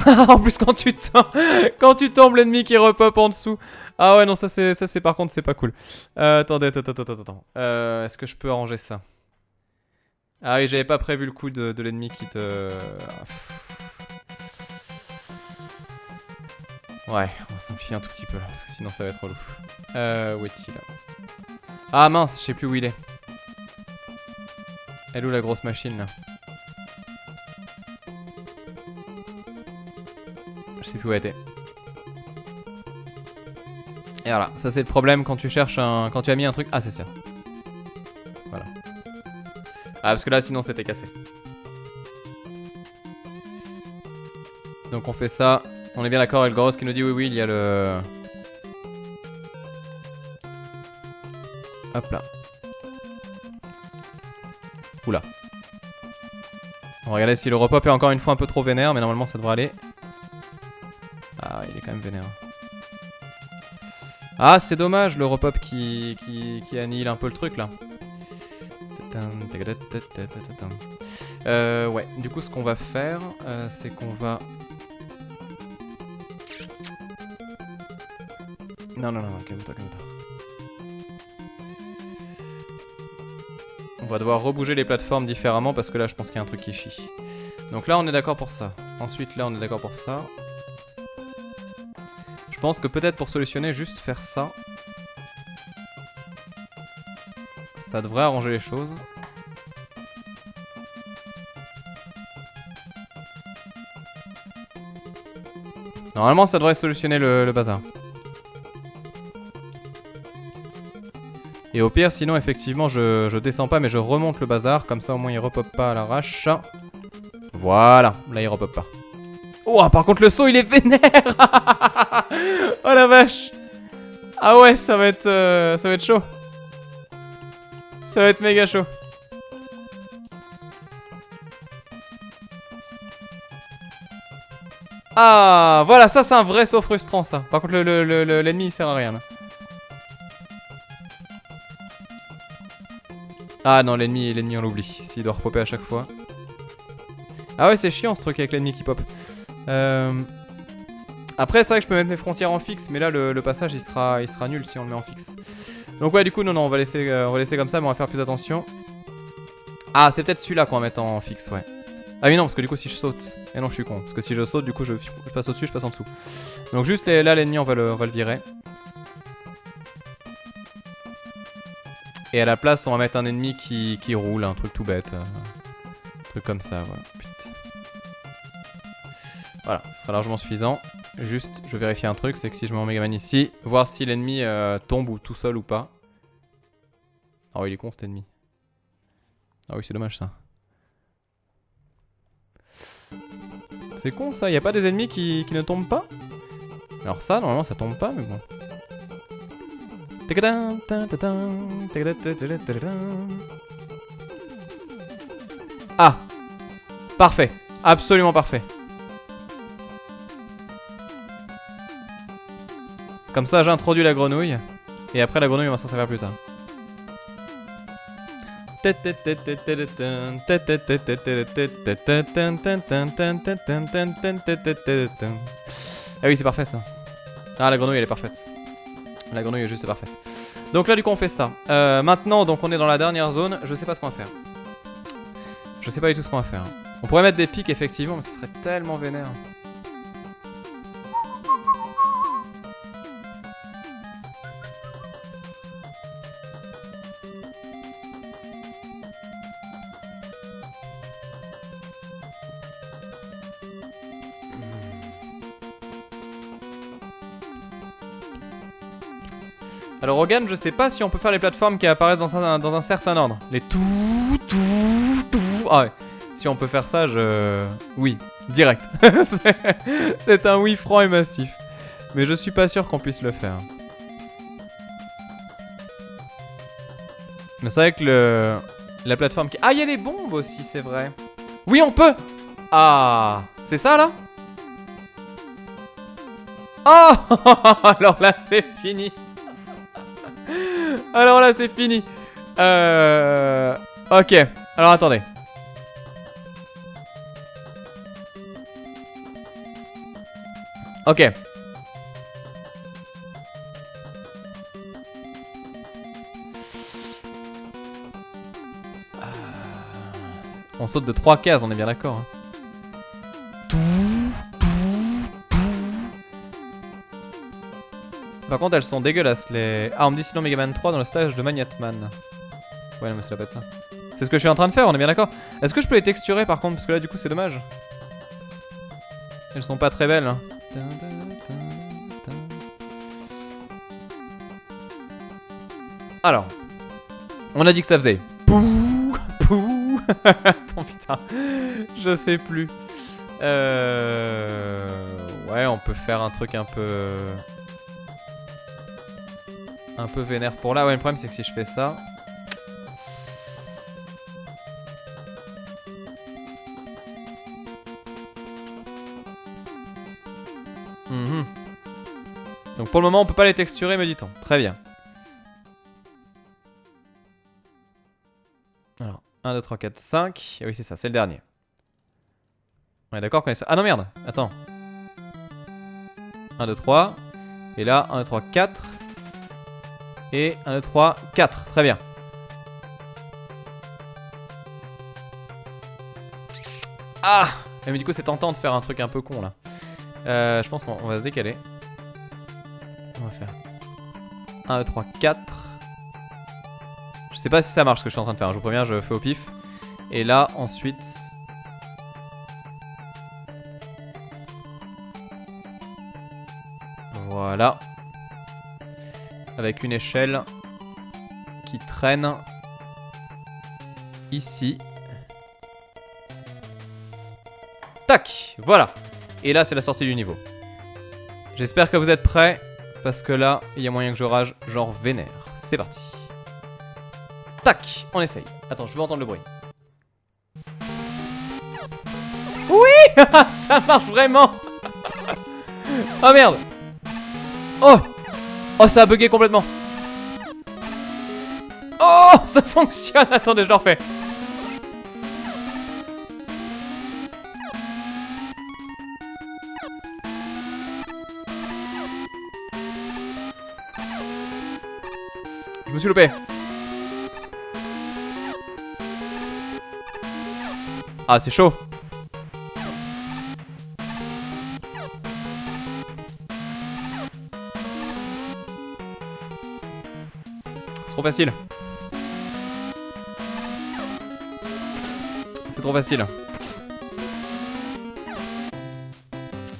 En plus, quand tu tombes, l'ennemi qui repop en dessous. Ah ouais, non, ça c'est par contre, c'est pas cool. Attendez. Est-ce que je peux arranger ça? Ah oui, j'avais pas prévu le coup de l'ennemi qui te... Ouais, on va simplifier un tout petit peu là, parce que sinon ça va être relou. Où est-il? Ah mince, je sais plus où il est. Elle est où la grosse machine là? Je sais plus où elle était. Et voilà, ça c'est le problème quand tu cherches un... Quand tu as mis un truc... Ah c'est sûr. Voilà. Ah parce que là sinon c'était cassé. Donc on fait ça. On est bien d'accord, Elgoros qui nous dit oui, il y a le... Hop là. Oula. On va regarder si le repop est encore une fois un peu trop vénère, mais normalement ça devrait aller. Ah, il est quand même vénère. Ah, c'est dommage le repop qui annihile un peu le truc là. Ouais, du coup ce qu'on va faire, c'est qu'on va... Non, calme-toi. On va devoir rebouger les plateformes différemment parce que là je pense qu'il y a un truc qui chie. Donc là on est d'accord pour ça. Ensuite là on est d'accord pour ça. Je pense que peut-être pour solutionner, juste faire ça. Ça devrait arranger les choses. Normalement ça devrait solutionner le bazar. Et au pire, sinon, effectivement, je descends pas, mais je remonte le bazar. Comme ça, au moins, il repop pas à l'arrache. Voilà, là, il repop pas. Oh, par contre, le saut, il est vénère. Oh la vache. Ah ouais, ça va être chaud. Ça va être méga chaud. Ah, voilà, ça, c'est un vrai saut frustrant, ça. Par contre, l'ennemi, il sert à rien, là. Ah non, l'ennemi on l'oublie, s'il doit repopper à chaque fois. Ah ouais, c'est chiant ce truc avec l'ennemi qui pop. Après, c'est vrai que je peux mettre mes frontières en fixe, mais là, le passage, il sera nul si on le met en fixe. Donc ouais, du coup, non, on va laisser comme ça, mais on va faire plus attention. Ah, c'est peut-être celui-là qu'on va mettre en fixe, ouais. Ah oui, non, parce que du coup, si je saute... Eh non, je suis con, parce que si je saute, du coup, je passe au-dessus, je passe en dessous. Donc juste là, l'ennemi, on va le virer. Et à la place, on va mettre un ennemi qui roule, un truc tout bête. Un truc comme ça, voilà. Putain. Voilà, ce sera largement suffisant. Juste, je vais vérifier un truc, c'est que si je mets mon Megaman ici, voir si l'ennemi tombe ou tout seul ou pas. Oh, il est con cet ennemi. Ah oui, c'est dommage ça. C'est con ça, y a pas des ennemis qui ne tombent pas? Alors ça, normalement ça tombe pas, mais bon. Ah! Parfait. Absolument parfait. Comme ça, j'introduis la grenouille. Et après, la grenouille, on va s'en servir plus tard. Ah oui, c'est parfait ça. Ah, la grenouille, elle est parfaite. La grenouille est juste parfaite. Donc là, du coup, on fait ça. Maintenant, donc, on est dans la dernière zone. Je sais pas ce qu'on va faire. Je sais pas du tout ce qu'on va faire. On pourrait mettre des pics, effectivement, mais ça serait tellement vénère. Alors Rogan, je sais pas si on peut faire les plateformes qui apparaissent dans un certain ordre. Les tout. Ah ouais. Si on peut faire ça, oui, direct. C'est un oui franc et massif. Mais je suis pas sûr qu'on puisse le faire. Mais c'est vrai que la plateforme qui... Ah, il y a les bombes aussi, c'est vrai. Oui, on peut. Ah, c'est ça là? Oh alors là, c'est fini. Alors là, c'est fini. Ok. Alors, attendez. Ok. On saute de 3 cases, on est bien d'accord. Hein. Par contre, elles sont dégueulasses les. Ah, on me dit sinon Megaman 3 dans le stage de Magnatman. Ouais, non, mais ça doit pas être ça. C'est ce que je suis en train de faire, on est bien d'accord. Est-ce que je peux les texturer par contre? Parce que là, du coup, c'est dommage. Elles sont pas très belles. Hein. Alors, on a dit que ça faisait. Pouh, pouh. Attends, putain, je sais plus. Ouais, on peut faire un truc un peu vénère pour là. Ouais, le problème c'est que si je fais ça. Donc pour le moment on peut pas les texturer, me dit-on. Très bien. Alors 1, 2, 3, 4, 5. Et oui c'est ça, c'est le dernier. On est d'accord qu'on est... Ah non merde, attends. 1, 2, 3. Et là 1, 2, 3, 4. Et 1, 2, 3, 4. Très bien. Ah! Mais du coup c'est tentant de faire un truc un peu con là. Je pense qu'on va se décaler. On va faire 1, 2, 3, 4. Je sais pas si ça marche ce que je suis en train de faire. Je vous préviens, je fais au pif. Et là, ensuite... Voilà. Avec une échelle qui traîne ici. Tac! Voilà. Et là, c'est la sortie du niveau. J'espère que vous êtes prêts. Parce que là, il y a moyen que je rage genre vénère. C'est parti. Tac, on essaye. Attends, je veux entendre le bruit. Oui. Ça marche vraiment. Oh merde. Oh. Oh, ça a bugué complètement. Oh, ça fonctionne. Attendez, je le refais. Je me suis loupé. Ah, c'est chaud. C'est trop facile. C'est trop facile.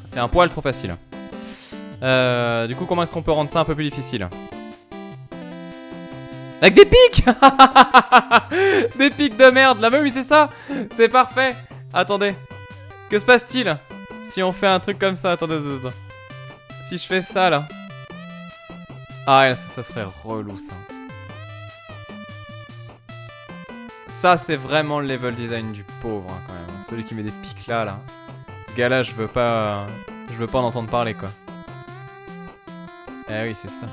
C'est un poil trop facile. Du coup, comment est-ce qu'on peut rendre ça un peu plus difficile? Avec des pics. Des pics de merde. Là, mais oui, c'est ça. C'est parfait. Attendez. Que se passe-t-il si on fait un truc comme ça? Attendez, attendez. Si je fais ça, là. Ah, ouais, ça serait relou, ça. Ça, c'est vraiment le level design du pauvre, hein, quand même. Celui qui met des pics là, là. Ce gars-là, je veux pas en entendre parler, quoi. Eh oui, c'est ça.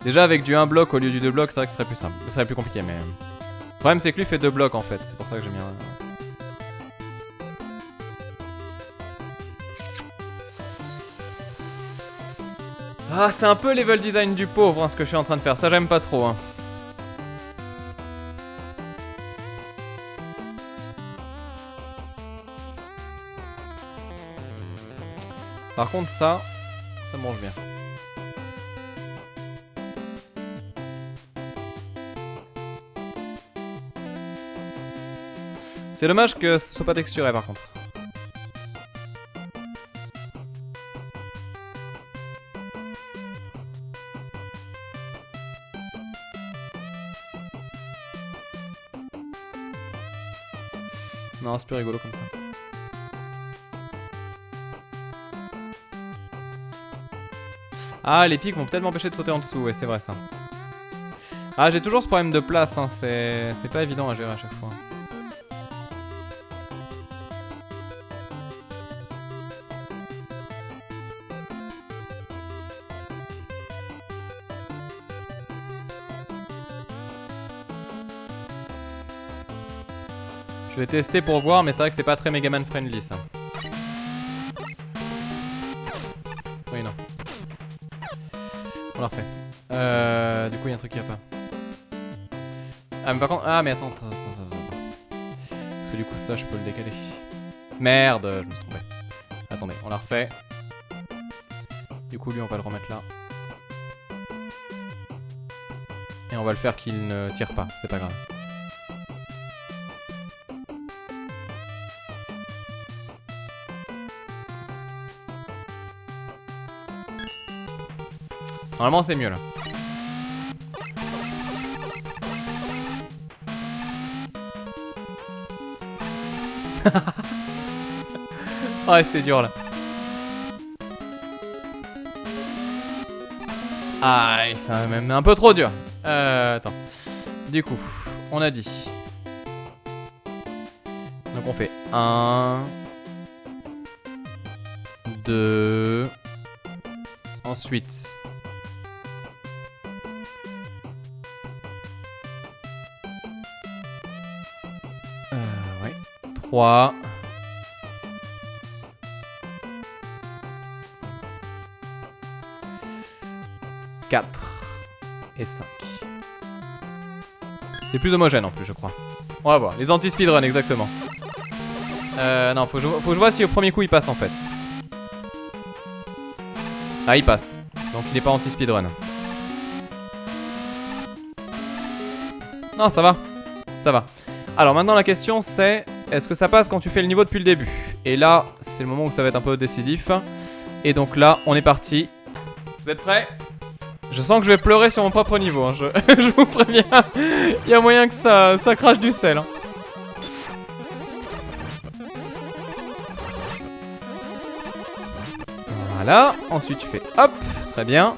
Déjà, avec du 1 bloc au lieu du 2 blocs, c'est vrai que ce serait plus simple. Ce serait plus compliqué, mais... Le problème, c'est que lui fait 2 blocs, en fait. C'est pour ça que j'aime bien... Ah, c'est un peu level design du pauvre, hein, ce que je suis en train de faire. Ça, j'aime pas trop, hein. Par contre, ça mange bien. C'est dommage que ce soit pas texturé, par contre. Non, c'est plus rigolo comme ça. Ah, les pics vont peut-être m'empêcher de sauter en dessous, ouais, c'est vrai ça. Ah, j'ai toujours ce problème de place, hein, c'est pas évident à gérer à chaque fois. Je vais tester pour voir, mais c'est vrai que c'est pas très Megaman friendly ça. Oui, non. On la refait. Du coup, il y a un truc qui va pas. Ah, mais par contre. Ah, mais attends. Parce que du coup, ça, je peux le décaler. Merde, je me suis trompé. Attendez, on la refait. Du coup, lui, on va le remettre là. Et on va le faire qu'il ne tire pas, c'est pas grave. Normalement, c'est mieux là. Ouais, c'est dur là. Aïe, c'est même un peu trop dur. Attends. Du coup, on a dit. Donc on fait 1, 2. Ensuite. Ouais. 3. 4 et 5. C'est plus homogène en plus, je crois. On va voir. Les anti-speedrun, exactement. Non, faut que je vois si au premier coup il passe en fait. Ah, il passe. Donc il n'est pas anti-speedrun. Non, ça va. Ça va. Alors maintenant la question c'est, est-ce que ça passe quand tu fais le niveau depuis le début? Et là, c'est le moment où ça va être un peu décisif. Et donc là, on est parti. Vous êtes prêts? Je sens que je vais pleurer sur mon propre niveau, hein. Je vous préviens. Il y a moyen que ça crache du sel, hein. Voilà. Ensuite tu fais hop. Très bien.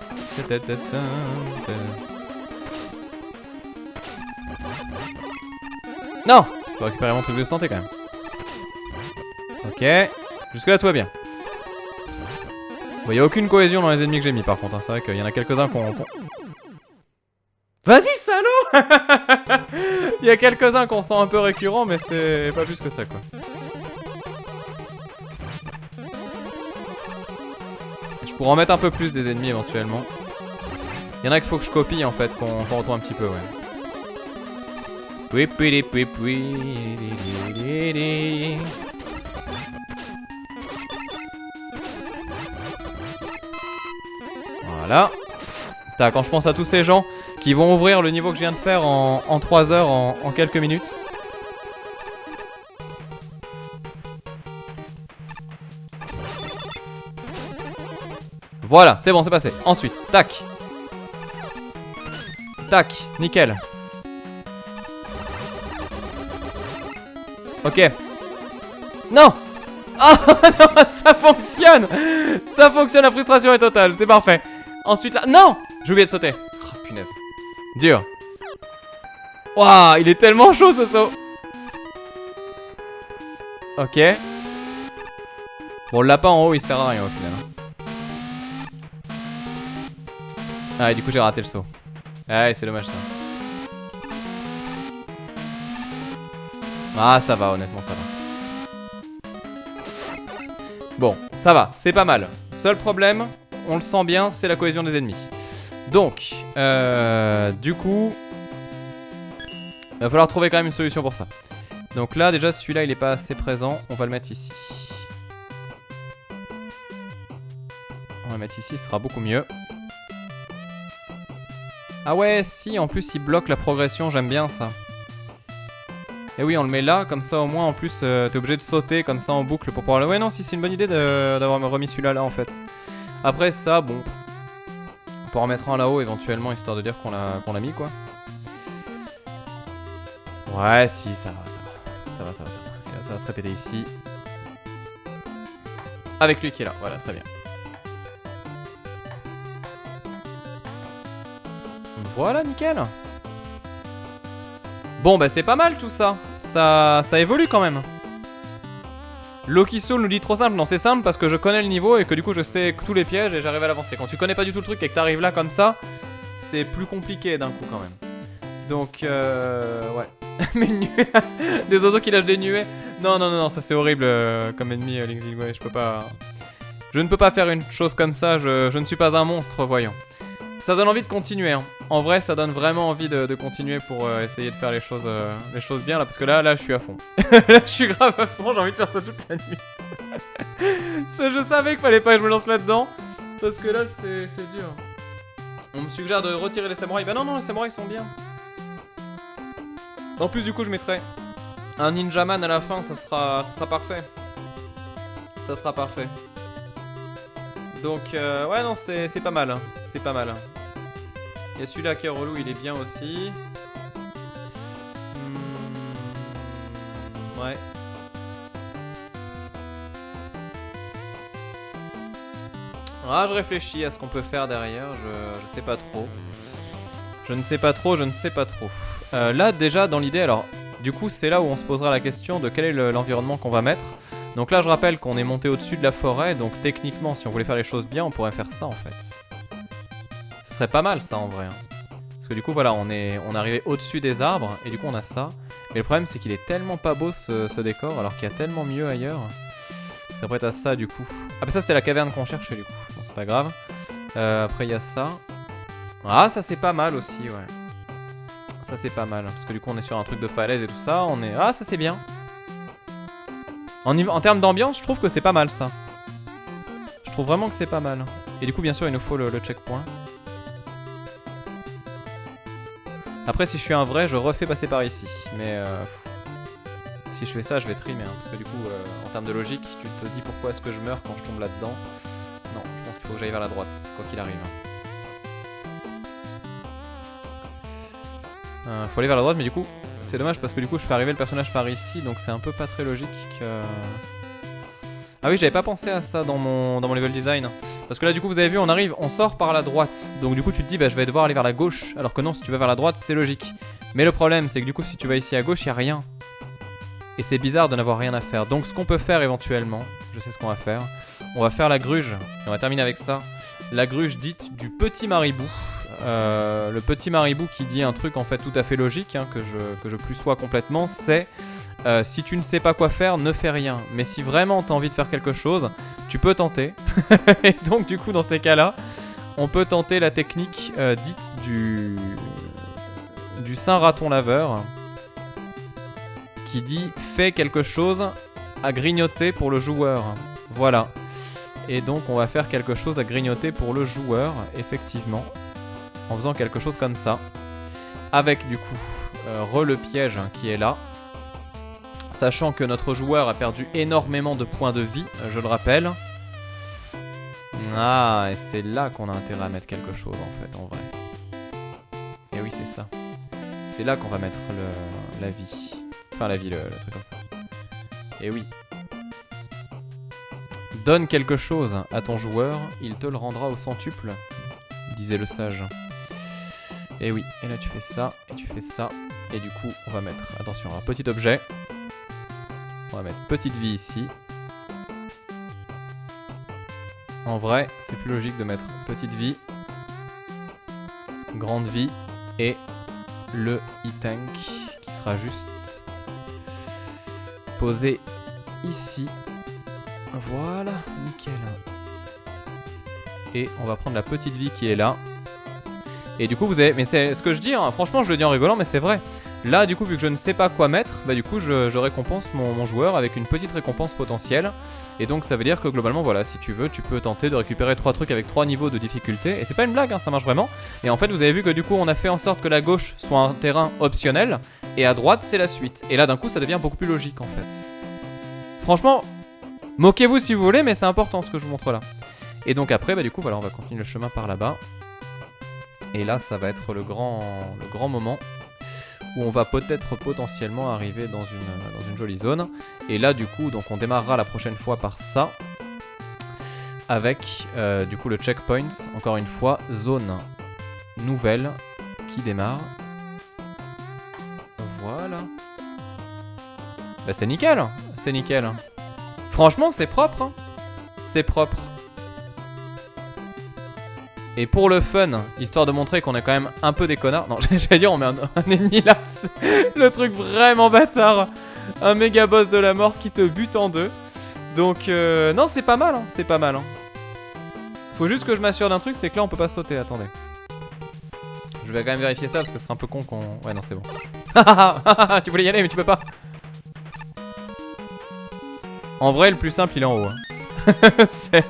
Non. Je peux récupérer mon truc de santé quand même. Ok. Jusque là tout va bien. Bon, y a aucune cohésion dans les ennemis que j'ai mis par contre, hein. C'est vrai qu'il y en a quelques-uns qu'on... Vas-y, salaud. Il y a quelques-uns qu'on sent un peu récurrents, mais c'est pas plus que ça, quoi. Je pourrais en mettre un peu plus des ennemis éventuellement. Il y en a qu'il faut que je copie en fait, qu'on retrouve un petit peu, ouais. Voilà. Tac, quand je pense à tous ces gens qui vont ouvrir le niveau que je viens de faire en 3 heures, en quelques minutes. Voilà, c'est bon, c'est passé. Ensuite, tac. Tac, nickel. Ok. Non. Oh non, ça fonctionne. Ça fonctionne, la frustration est totale, c'est parfait. Ensuite là, non. J'ai oublié de sauter. Oh, punaise. Dur. Waouh, il est tellement chaud ce saut. Ok. Bon, le lapin en haut, il sert à rien au final. Ah, et du coup, j'ai raté le saut. Ah, c'est dommage ça. Ah, ça va, honnêtement, ça va. Bon, ça va, c'est pas mal. Seul problème, on le sent bien, c'est la cohésion des ennemis. Donc, du coup, il va falloir trouver quand même une solution pour ça. Donc là, déjà, celui-là, il est pas assez présent. On va le mettre ici. On va le mettre ici, ce sera beaucoup mieux. Ah ouais, si, en plus, il bloque la progression, j'aime bien ça. Et oui, on le met là, comme ça, au moins, en plus, t'es obligé de sauter comme ça en boucle pour pouvoir le... Ouais, non, si, c'est une bonne idée d'avoir remis celui-là, là, en fait. Après ça, bon... On peut en remettre un là-haut, éventuellement, histoire de dire qu'on l'a mis, quoi. Ouais, si, ça va, ça va. Ça va, ça va, ça va. Ça va se répéter ici. Avec lui qui est là, voilà, très bien. Voilà, nickel. Bon, bah c'est pas mal tout ça. Ça évolue quand même. Loki Soul nous dit trop simple. Non, c'est simple parce que je connais le niveau et que du coup je sais tous les pièges et j'arrive à l'avancer. Quand tu connais pas du tout le truc et que t'arrives là comme ça, c'est plus compliqué d'un coup quand même. Donc, ouais. Mais des oiseaux qui lâchent des nuées. Non, non, non, non, ça c'est horrible comme ennemi, Lingzilway. Je peux pas... Je ne peux pas faire une chose comme ça, je ne suis pas un monstre, voyons. Ça donne envie de continuer, hein. En vrai, ça donne vraiment envie de continuer pour essayer de faire les choses bien, là. Parce que là, je suis à fond. Là, je suis grave à fond, j'ai envie de faire ça toute la nuit. Je savais qu'il fallait pas que je me lance là-dedans. Parce que là, c'est dur. On me suggère de retirer les samouraïs. Bah non, non, les samouraïs sont bien. En plus, du coup, je mettrai un ninjaman à la fin, ça sera parfait. Ça sera parfait. Donc, ouais, non, c'est pas mal. Hein. C'est pas mal. Il y a celui-là qui est relou, il est bien aussi. Ouais. Ah, je réfléchis à ce qu'on peut faire derrière, je sais pas trop. Je ne sais pas trop. Là, déjà, dans l'idée, alors, du coup, c'est là où on se posera la question de quel est l'environnement qu'on va mettre. Donc là, je rappelle qu'on est monté au-dessus de la forêt, donc techniquement, si on voulait faire les choses bien, on pourrait faire ça, en fait. Ce serait pas mal, ça, en vrai. Hein. Parce que du coup, voilà, on est arrivé au-dessus des arbres, et du coup, on a ça. Mais le problème, c'est qu'il est tellement pas beau, ce décor, alors qu'il y a tellement mieux ailleurs. Ça prête à ça, du coup. Ah, mais ça, c'était la caverne qu'on cherchait, du coup. Bon, c'est pas grave. Après, il y a ça. Ah, ça, c'est pas mal aussi, ouais. Ça, c'est pas mal. Parce que du coup, on est sur un truc de falaise et tout ça. Ah, ça, c'est bien. En termes d'ambiance, je trouve que c'est pas mal, ça. Je trouve vraiment que c'est pas mal. Et du coup, bien sûr, il nous faut le checkpoint. Après, si je suis un vrai, je refais passer par ici. Mais si je fais ça, je vais trimer. Hein, parce que du coup, en termes de logique, tu te dis pourquoi est-ce que je meurs quand je tombe là-dedans. Non, je pense qu'il faut que j'aille vers la droite, quoi qu'il arrive. Faut aller vers la droite, mais du coup, c'est dommage parce que du coup, je fais arriver le personnage par ici, donc c'est un peu pas très logique que... Ah oui, j'avais pas pensé à ça dans mon level design. Parce que là, du coup, vous avez vu, on sort par la droite. Donc du coup, tu te dis, bah, je vais devoir aller vers la gauche. Alors que non, si tu vas vers la droite, c'est logique. Mais le problème, c'est que du coup, si tu vas ici à gauche, il y a rien. Et c'est bizarre de n'avoir rien à faire. Donc ce qu'on peut faire éventuellement, je sais ce qu'on va faire. On va faire la gruge, et on va terminer avec ça. La gruge dite du petit maribou. Le petit maribou qui dit un truc en fait tout à fait logique, hein, que je plus sois complètement, c'est si tu ne sais pas quoi faire, ne fais rien. Mais si vraiment tu as envie de faire quelque chose, tu peux tenter. Et donc du coup dans ces cas-là, on peut tenter la technique dite du saint raton laveur, qui dit fais quelque chose à grignoter pour le joueur. Voilà. Et donc on va faire quelque chose à grignoter pour le joueur, effectivement. En faisant quelque chose comme ça. Avec du coup le piège hein, qui est là. Sachant que notre joueur a perdu énormément de points de vie, je le rappelle. Ah, et c'est là qu'on a intérêt à mettre quelque chose en fait, en vrai. Et oui, c'est ça. C'est là qu'on va mettre la vie. Enfin la vie, le truc comme ça. Et oui. Donne quelque chose à ton joueur, il te le rendra au centuple, disait le sage. Et oui, et là tu fais ça, et tu fais ça, et du coup on va mettre, attention, un petit objet. On va mettre petite vie ici. En vrai, c'est plus logique de mettre petite vie, grande vie, et le e-tank qui sera juste posé ici. Voilà, nickel. Et on va prendre la petite vie qui est là. Et du coup vous avez... Mais c'est ce que je dis, hein, franchement je le dis en rigolant mais c'est vrai. Là du coup vu que je ne sais pas quoi mettre, bah du coup je récompense mon joueur avec une petite récompense potentielle. Et donc ça veut dire que globalement voilà, si tu veux, tu peux tenter de récupérer 3 trucs avec 3 niveaux de difficulté. Et c'est pas une blague, hein, ça marche vraiment. Et en fait vous avez vu que du coup on a fait en sorte que la gauche soit un terrain optionnel. Et à droite c'est la suite. Et là d'un coup ça devient beaucoup plus logique en fait. Franchement, moquez-vous si vous voulez mais c'est important ce que je vous montre là. Et donc après bah du coup voilà, on va continuer le chemin par là-bas. Et là, ça va être le grand moment où on va peut-être potentiellement arriver dans une jolie zone. Et là, du coup, donc on démarrera la prochaine fois par ça. Avec, du coup, le checkpoint. Encore une fois, zone nouvelle qui démarre. Voilà. Bah, c'est nickel. C'est nickel. Franchement, c'est propre. Hein. C'est propre. Et pour le fun, histoire de montrer qu'on est quand même un peu des connards. Non, j'allais dire on met un ennemi là. Le truc vraiment bâtard. Un méga boss de la mort qui te bute en deux. Donc non, c'est pas mal, hein, c'est pas mal. Hein. Faut juste que je m'assure d'un truc, c'est que là on peut pas sauter, attendez. Je vais quand même vérifier ça parce que c'est un peu con qu'on... Ouais non c'est bon. Tu voulais y aller mais tu peux pas. En vrai le plus simple il est en haut. Hein. C'est...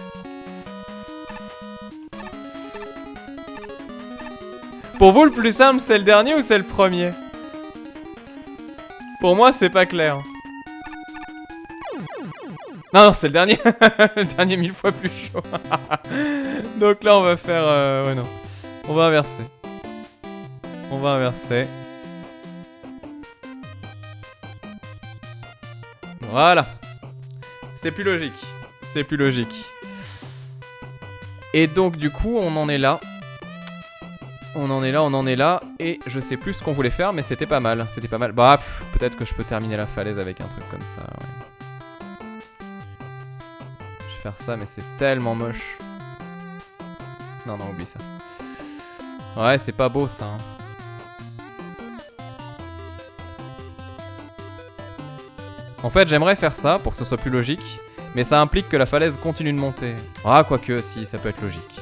Pour vous le plus simple c'est le dernier ou c'est le premier? Pour moi c'est pas clair. Non, non, c'est le dernier. Le dernier 1000 fois plus chaud. Donc là, on va faire... ouais, non. On va inverser. On va inverser. Voilà. C'est plus logique. C'est plus logique. Et donc, du coup, on en est là. On en est là, on en est là. Et je sais plus ce qu'on voulait faire, mais c'était pas mal. C'était pas mal. Bah, peut-être que je peux terminer la falaise avec un truc comme ça, ouais. Faire ça mais c'est tellement moche. Non non oublie ça. Ouais c'est pas beau ça hein. En fait j'aimerais faire ça pour que ce soit plus logique. Mais ça implique que la falaise continue de monter. Ah quoique si ça peut être logique.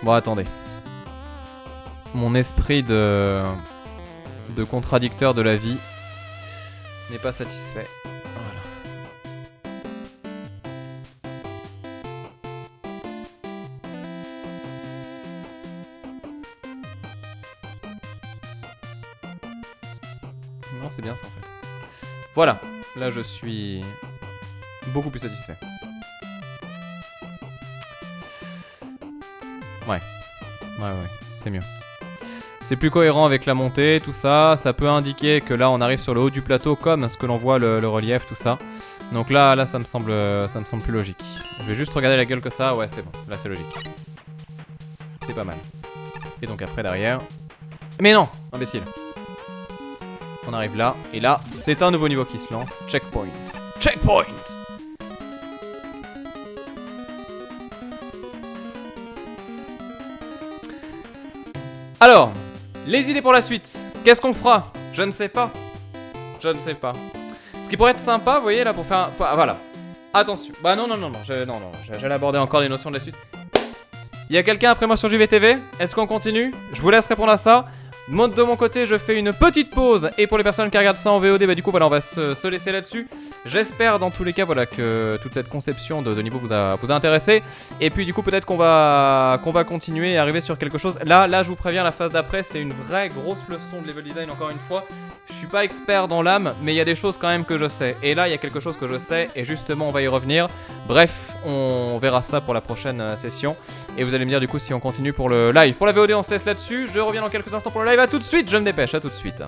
Bon attendez. Mon esprit de contradicteur de la vie n'est pas satisfait. Voilà. Non, c'est bien ça en fait. Voilà. Là, je suis beaucoup plus satisfait. Ouais. Ouais, c'est mieux. C'est plus cohérent avec la montée, tout ça. Ça peut indiquer que là, on arrive sur le haut du plateau comme ce que l'on voit le relief, tout ça. Donc là, ça me semble plus logique. Je vais juste regarder la gueule que ça. Ouais, c'est bon. Là, c'est logique. C'est pas mal. Et donc après, derrière... Mais non, imbécile. On arrive là. Et là, c'est un nouveau niveau qui se lance. Checkpoint. Checkpoint! Alors... Les idées pour la suite. Qu'est-ce qu'on fera? Je ne sais pas. Je ne sais pas. Ce qui pourrait être sympa, vous voyez, là, pour faire un... Voilà. Attention. Bah non. J'allais aborder encore les notions de la suite. Il y a quelqu'un après moi sur JVTV? Est-ce qu'on continue? Je vous laisse répondre à ça. De mon côté, je fais une petite pause. Et pour les personnes qui regardent ça en VOD, bah du coup, voilà, on va se laisser là-dessus. J'espère, dans tous les cas, voilà, que toute cette conception de niveau vous a intéressé. Et puis, du coup, peut-être qu'on va continuer et arriver sur quelque chose. Là, je vous préviens, la phase d'après, c'est une vraie grosse leçon de level design, encore une fois. Je suis pas expert dans l'âme, mais il y a des choses quand même que je sais. Et là, il y a quelque chose que je sais, et justement, on va y revenir. Bref, on verra ça pour la prochaine session. Et vous allez me dire, du coup, si on continue pour le live. Pour la VOD, on se laisse là-dessus. Je reviens dans quelques instants pour le live. À tout de suite, je me dépêche, à tout de suite.